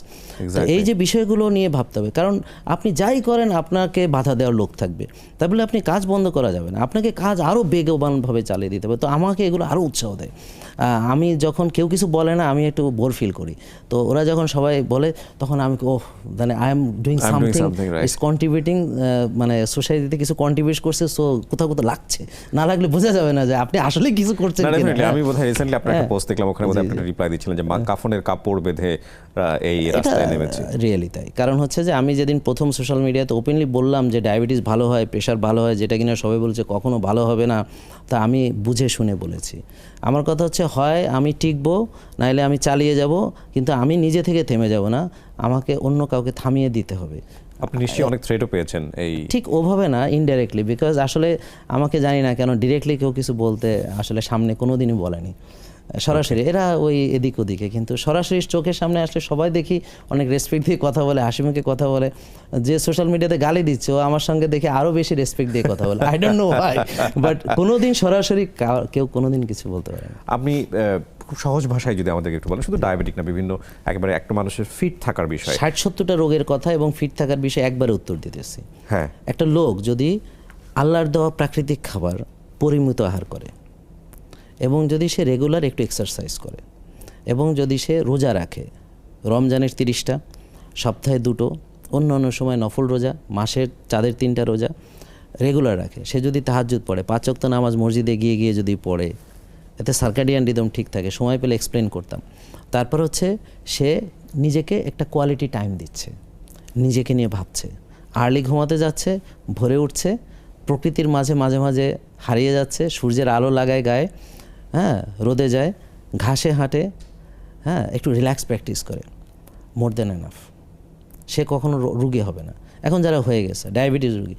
এই যে বিষয়গুলো বিষয়গুলো নিয়ে ভাবতে হবে, কারণ আপনি যাই করেন আপনাকে বাধা দেওয়ার লোক থাকবে, তাই বলে আপনি কাজ বন্ধ করা যাবে না, আপনাকে কাজ আরও বেগবানভাবে চালিয়ে দিতে হবে। তো আমাকে এগুলো আরও উৎসাহ দেয়। আমি যখন কেউ কিছু বলে না আমি একটু বোর ফিল করি, তো ওরা যখন সবাই বলে তখন আমি ওহ মানে I am doing something, is contributing, মানে সোসাইটিতে কিছু কন্ট্রিবিউট করছে, সো কোথাও কোথাও লাগছে, না লাগলে বোঝা যাবে না যে আপনি আসলে কিছু করছেন না, কিনা। definitely। আমি বোধহয় রিসেন্টলি আপনার একটা পোস্ট দেখলাম, ওখানে বোধহয় আপনি রিপ্লাই দিচ্ছিলেন যে কাফনের কাপড় বেঁধে এই রাস্তায় নেমেছে। রিয়েলি তাই, কারণ হচ্ছে যে আমি যেদিন প্রথম সোশ্যাল মিডিয়াতে ওপেনলি বললাম যে ডায়াবেটিস ভালো হয়, প্রেশার ভালো হয়, যেটা কিনা সবাই বলছে কখনো ভালো হবে না, তা আমি বুঝে শুনে বলেছি। আমার কথা হচ্ছে হয় আমি টিকবো, নাইলে আমি চালিয়ে যাব, কিন্তু আমি নিজে থেকে থেমে যাব না, আমাকে অন্য কাউকে থামিয়ে দিতে হবে। আপনি নিশ্চয়ই অনেক থ্রেটও পেয়েছেন এই। ঠিক ওভাবে না, ইনডাইরেক্টলি, বিকজ আসলে আমাকে জানি না কেন ডিরেক্টলি কেউ কিছু বলতে আসলে সামনে কোনো দিনই বলেনি সরাসরি, এরা ওই এদিক ওদিকে, কিন্তু সরাসরি চোখের সামনে আসলে সবাই দেখি অনেক রেসপেক্ট দিয়ে কথা বলে, হাসিমুখে কথা বলে। যে সোশ্যাল মিডিয়াতে গালি দিচ্ছে ও আমার সঙ্গে দেখে আরও বেশি রেসপেক্ট দিয়ে কথা বলে, I don't know why, but কোনোদিন সরাসরি কেউ কোনোদিন কিছু বলতে পারে না। আপনি খুব সহজ ভাষায় যদি আমাদেরকে একটু বলেন, শুধু ডায়াবেটিক না, বিভিন্ন একেবারে একটা মানুষের ফিট থাকার বিষয়। 60-70টা রোগের কথা এবং ফিট থাকার বিষয়ে একবারে উত্তর দিতেছি। হ্যাঁ, একটা লোক যদি আল্লাহর দেওয়া প্রাকৃতিক খাবার, পরিমিত আহার করে, এবং যদি সে রেগুলার একটু এক্সারসাইজ করে, এবং যদি সে রোজা রাখে, রমজানের 30টা, সপ্তাহে 2টো, অন্য অন্য সময় নফল রোজা, মাসের চাঁদের 3টা রোজা রেগুলার রাখে, সে যদি তাহাজ্জুদ পড়ে, 5 ওয়াক্ত নামাজ মসজিদে গিয়ে গিয়ে যদি পড়ে, এতে সার্কাডিয়ান রিদম ঠিক থাকে, সময় পেলে এক্সপ্লেন করতাম। তারপর হচ্ছে সে নিজেকে একটা কোয়ালিটি টাইম দিচ্ছে, নিজেকে নিয়ে ভাবছে, আর্লি ঘুমাতে যাচ্ছে, ভোরে উঠছে, প্রকৃতির মাঝে মাঝে মাঝে হারিয়ে যাচ্ছে, সূর্যের আলো লাগায় গায়ে, হ্যাঁ, রোদে যায়, ঘাসে হাঁটে, হ্যাঁ, একটু রিল্যাক্স প্র্যাকটিস করে, মোর দ্যান এনাফ। সে কখনো রুগী হবে না। এখন যারা হয়ে গেছে ডায়াবেটিস রুগী,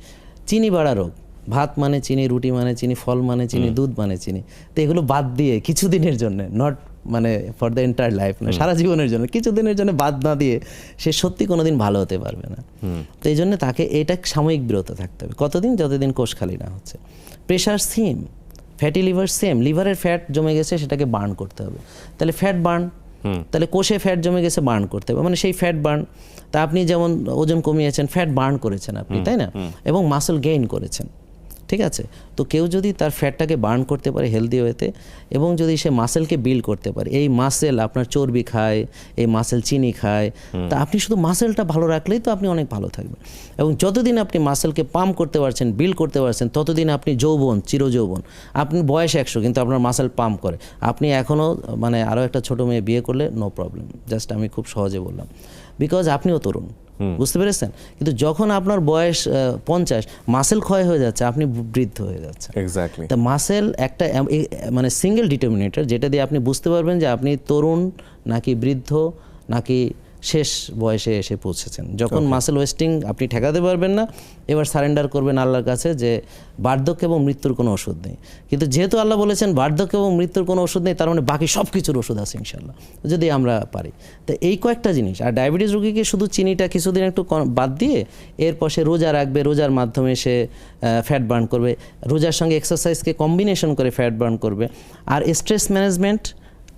চিনি বাড়া রোগ, ভাত মানে চিনি, রুটি মানে চিনি, ফল মানে চিনি, দুধ মানে চিনি, তো এগুলো বাদ দিয়ে কিছুদিনের জন্য, নট মানে ফর দ্য এন্টায়ার লাইফ না, সারা জীবনের জন্য, কিছুদিনের জন্য বাদ না দিয়ে সে সত্যি কোনোদিন ভালো হতে পারবে না। তো এই জন্য তাকে এটা সাময়িক বিরত থাকতে হবে, কতদিন, যতদিন কোষ খালি না হচ্ছে। Pressure same, fatty liver same, লিভারের ফ্যাট জমে গেছে সেটাকে বার্ন করতে হবে, তাহলে ফ্যাট বার্ন, তাহলে কোষে ফ্যাট জমে গেছে বার্ন করতে হবে, মানে সেই ফ্যাট বার্ন। তা আপনি যেমন ওজন কমিয়েছেন, ফ্যাট বার্ন করেছেন আপনি, তাই না, এবং মাসল গেইন করেছেন, ঠিক আছে। তো কেউ যদি তার ফ্যাটটাকে বার্ন করতে পারে হেলদি ওয়েতে, এবং যদি সে মাসেলকে বিল্ড করতে পারে, এই মাসেল আপনার চর্বি খায়, এই মাসেল চিনি খায়, তা আপনি শুধু মাসেলটা ভালো রাখলেই তো আপনি অনেক ভালো থাকবেন। এবং যতদিন আপনি মাসেলকে পাম্প করতে পারছেন, বিল্ড করতে পারছেন, ততদিন আপনি যৌবন, চিরযৌবন। আপনি বয়স 100 কিন্তু আপনার মাসেল পাম্প করে, আপনি এখনও মানে আরও একটা ছোটো মেয়ে বিয়ে করলে নো প্রবলেম, জাস্ট আমি খুব সহজে বললাম, বিকজ আপনিও তরুণ, বুঝতে পেরেছেন। কিন্তু যখন আপনার বয়স 50, মাসেল ক্ষয় হয়ে যাচ্ছে, আপনি বৃদ্ধ হয়ে যাচ্ছে। এক্স্যাক্টলি। তা মাসেল একটা মানে সিঙ্গেল ডিটারমিনেটর, যেটা দিয়ে আপনি বুঝতে পারবেন যে আপনি তরুণ নাকি বৃদ্ধ নাকি শেষ বয়সে এসে পৌঁছেছেন। যখন মাসেল ওয়েস্টিং আপনি ঠেকাতে পারবেন না, এবার সারেন্ডার করবেন আল্লাহর কাছে যে বার্ধক্য এবং মৃত্যুর কোনো ওষুধ নেই। কিন্তু যেহেতু আল্লাহ বলেছেন বার্ধক্য এবং মৃত্যুর কোনো ওষুধ নেই, তার মানে বাকি সব কিছুর ওষুধ আছে ইনশাল্লাহ, যদি আমরা পারি। তো এই কয়েকটা জিনিস, আর ডায়াবেটিস রোগীকে শুধু চিনিটা কিছুদিন একটু বাদ দিয়ে এরপর সে রোজা রাখবে, রোজার মাধ্যমে সে ফ্যাট বার্ন করবে, রোজার সঙ্গে এক্সারসাইজকে কম্বিনেশন করে ফ্যাট বার্ন করবে, আর স্ট্রেস ম্যানেজমেন্ট,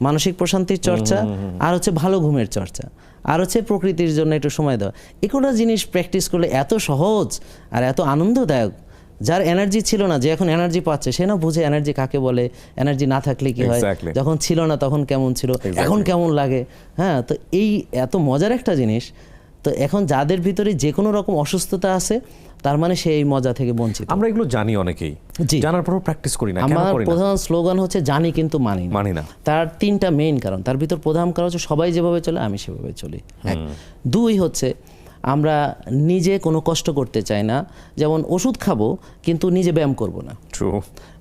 মানসিক প্রশান্তির চর্চা, আর হচ্ছে ভালো ঘুমের চর্চা, আর হচ্ছে প্রকৃতির জন্য একটু সময় দেওয়া। এগুলো জিনিস প্র্যাকটিস করলে এত সহজ আর এত আনন্দদায়ক, যার এনার্জি ছিল না, যে এখন এনার্জি পাচ্ছে, সে না বুঝে এনার্জি কাকে বলে, এনার্জি না থাকলে কি হয়, যখন ছিল না তখন কেমন ছিল, এখন কেমন লাগে। হ্যাঁ, তো এই এত মজার একটা জিনিস। তো এখন যাদের ভিতরে যে কোনো রকম অসুস্থতা আছে, তার মানে সে এই মজা থেকে বঞ্চিত। আমরা এগুলো জানি অনেকেই, জানার পরও প্র্যাকটিস করি না। আমার প্রধান স্লোগান হচ্ছে জানি কিন্তু মানি না। তার 3টা মেইন কারণ, তার ভিতর প্রধান কারণ হচ্ছে সবাই যেভাবে চলে আমি সেভাবে চলি, 1। 2 হচ্ছে আমরা নিজে কোনো কষ্ট করতে চাই না, যেমন ওষুধ খাবো কিন্তু নিজে ব্যায়াম করব না। ট্রু।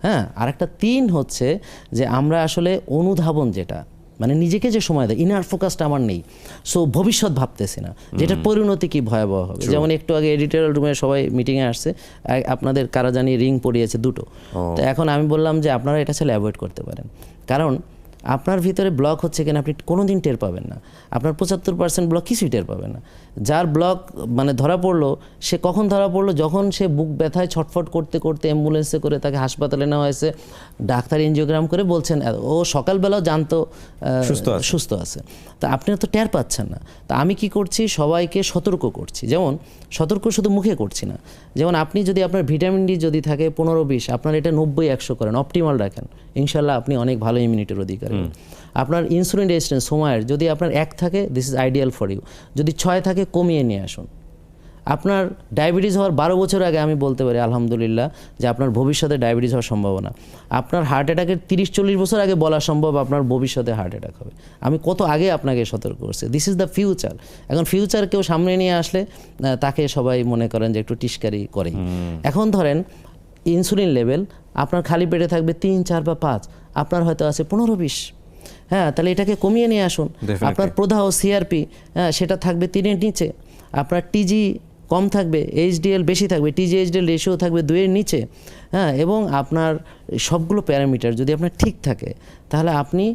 হ্যাঁ, আর একটা 3 হচ্ছে যে আমরা আসলে অনুধাবন, যেটা মানে নিজেকে যে সময় দেয়, ইনার ফোকাসটা আমার নেই, সো ভবিষ্যৎ ভাবতেছি না, যেটার পরিণতি কি ভয়াবহ হবে। যেমন একটু আগে এডিটোরিয়াল রুমে সবাই মিটিংয়ে আসছে, আপনাদের কারা জানি রিং পড়িয়েছে 2টো, তো এখন আমি বললাম যে আপনারা এটা ছেলে অ্যাভয়েড করতে পারেন, কারণ আপনার ভিতরে ব্লক হচ্ছে কিনা আপনি কোনোদিন টের পাবেন না। আপনার 75% ব্লক কিছুই টের পাবেন না। যার ব্লক মানে ধরা পড়লো, সে কখন ধরা পড়লো? যখন সে বুক ব্যথায় ছটফট করতে করতে অ্যাম্বুলেন্সে করে তাকে হাসপাতালে নেওয়া হয়েছে, ডাক্তার এনজিওগ্রাম করে বলছেন ও সকালবেলাও জানতো সুস্থ আছে, তা আপনি তো টের পাচ্ছেন না। তা আমি কি করছি, সবাইকে সতর্ক করছি। যেমন সতর্ক শুধু মুখে করছি না, যেমন আপনি যদি আপনার ভিটামিন ডি যদি থাকে 15-20, আপনার এটা 90-100 করেন, অপটিমাল রাখেন, ইনশাল্লাহ আপনি অনেক ভালো ইমিউনিটির অধিকারী। আপনার ইনসুলিন রেজিস্ট্যান্স সময়ের যদি আপনার 1 থাকে, this is ideal for you. যদি 6 থাকে, কমিয়ে নিয়ে আসুন। আপনার ডায়াবেটিস হওয়ার 12 বছর আগে আমি বলতে পারি আলহামদুলিল্লাহ যে আপনার ভবিষ্যতে ডায়াবেটিস হওয়ার সম্ভাবনা। আপনার হার্ট অ্যাটাকের 30-40 বছর আগে বলা সম্ভব আপনার ভবিষ্যতে হার্ট অ্যাটাক হবে। আমি কত আগে আপনাকে সতর্ক করছি। This is the future. এখন ফিউচার কেউ সামনে নিয়ে আসলে তাকে সবাই মনে করেন যে একটু টিস্কারি করে। এখন ধরেন ইনসুলিন লেভেল আপনার খালি পেটে থাকবে 3, 4 বা 5, আপনার হয়তো আছে 15-20। হ্যাঁ, তাহলে এটাকে কমিয়ে নিয়ে আসুন। আপনার প্রদাহ সিআরপি সেটা থাকবে 3-এর নিচে। আপনার টিজি কম থাকবে, এইচডিএল বেশি থাকবে, টিজি এইচডিএল রেশিও থাকবে 2-এর নিচে। হ্যাঁ, এবং আপনার সবগুলো প্যারামিটার যদি আপনার ঠিক থাকে, তাহলে আপনি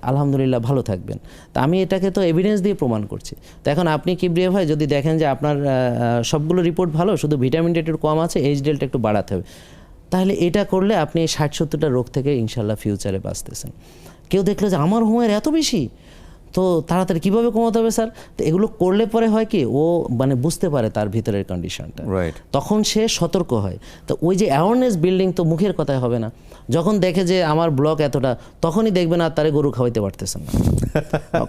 আলহামদুলিল্লাহ ভালো থাকবেন। তা আমি এটাকে তো এভিডেন্স দিয়ে প্রমাণ করছি। তো এখন আপনি কিবরিয়া ভাই যদি দেখেন যে আপনার সবগুলো রিপোর্ট ভালো, শুধু ভিটামিন ডি একটু কম আছে, এইচডিএলটা একটু বাড়াতে হবে, তাহলে এটা করলে আপনি 60-70টা রোগ থেকে ইনশাল্লাহ ফিউচারে বাঁচতেছেন। কেউ দেখলো যে আমার হোমের এত বেশি, তো তাড়াতাড়ি কীভাবে কমাতে হবে স্যার? তো এগুলো করলে পরে হয় কি, ও মানে বুঝতে পারে তার ভিতরের কন্ডিশনটা, তখন সে সতর্ক হয়। তো ওই যে অ্যাওয়ারনেস বিল্ডিং তো মুখের কথায় হবে না। যখন দেখে যে আমার ব্লক এতটা, তখনই দেখবেন আর তারে গরু খাওয়াইতে পারতেছেন না।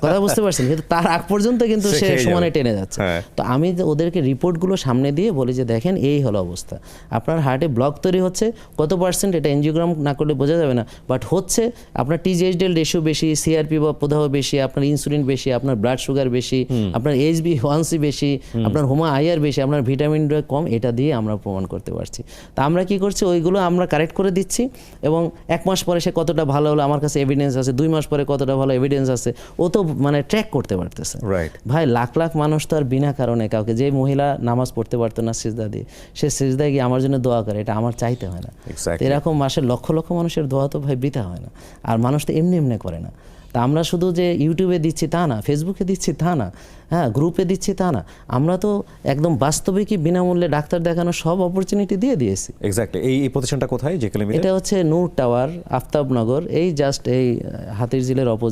কথা বুঝতে পারছেন? কিন্তু তার আগ পর্যন্ত কিন্তু সে সমানে টেনে যাচ্ছে। তো আমি ওদেরকে রিপোর্টগুলো সামনে দিয়ে বলি যে দেখেন এই হলো অবস্থা, আপনার হার্টে ব্লক তৈরি হচ্ছে, কত পার্সেন্ট এটা এনজিওগ্রাম না করলে বোঝা যাবে না, বাট হচ্ছে। আপনার টিজিএইচডিএল রেশিও বেশি, সিআরপি বা প্রদাহ বেশি, আপনার ইনসুলিন বেশি, আপনার ব্লাড সুগার বেশি, আপনার HbA1c বেশি, আপনার হোমা আইআর বেশি, আপনার ভিটামিন ডি কম, এটা দিয়ে আমরা প্রমাণ করতে পারছি। তা আমরা কি করছি, ওইগুলো আমরা কারেক্ট করে দিচ্ছি, এবং 1 মাস পরে সে কতটা ভালো হলো আমার কাছে এভিডেন্স আছে, 2 মাস পরে কতটা ভালো এভিডেন্স আছে, ও তো মানে ট্র্যাক করতে পারতেছে। ভাই লাখ লাখ মানুষ তো আর বিনা কারণে কাউকে, যে মহিলা নামাজ পড়তে পারতো না সিজদা দিয়ে, সে সিজদায় গিয়ে আমার জন্য দোয়া করে, এটা আমার চাইতে হয় না। এরকম মাসে লক্ষ লক্ষ মানুষের দোয়া তো ভাই বৃথা হয় না, আর মানুষ তো এমনি এমনি করে না। তা আমরা শুধু যে ইউটিউবে দিচ্ছি তা না, ফেসবুকে দিচ্ছি তা না, হ্যাঁ গ্রুপে দিচ্ছি তা না, আমরা তো একদম বাস্তবিকই বিনামূল্যে ডাক্তার দেখানোর সব অপরচুনিটি দিয়ে দিয়েছি। এক্স্যাক্টলি। এই প্রতিষ্ঠানটা কোথায়? এটা হচ্ছে নূর টাওয়ার, আফতাবনগর, এই জাস্ট এই হাতিরঝিলের অপোজিট।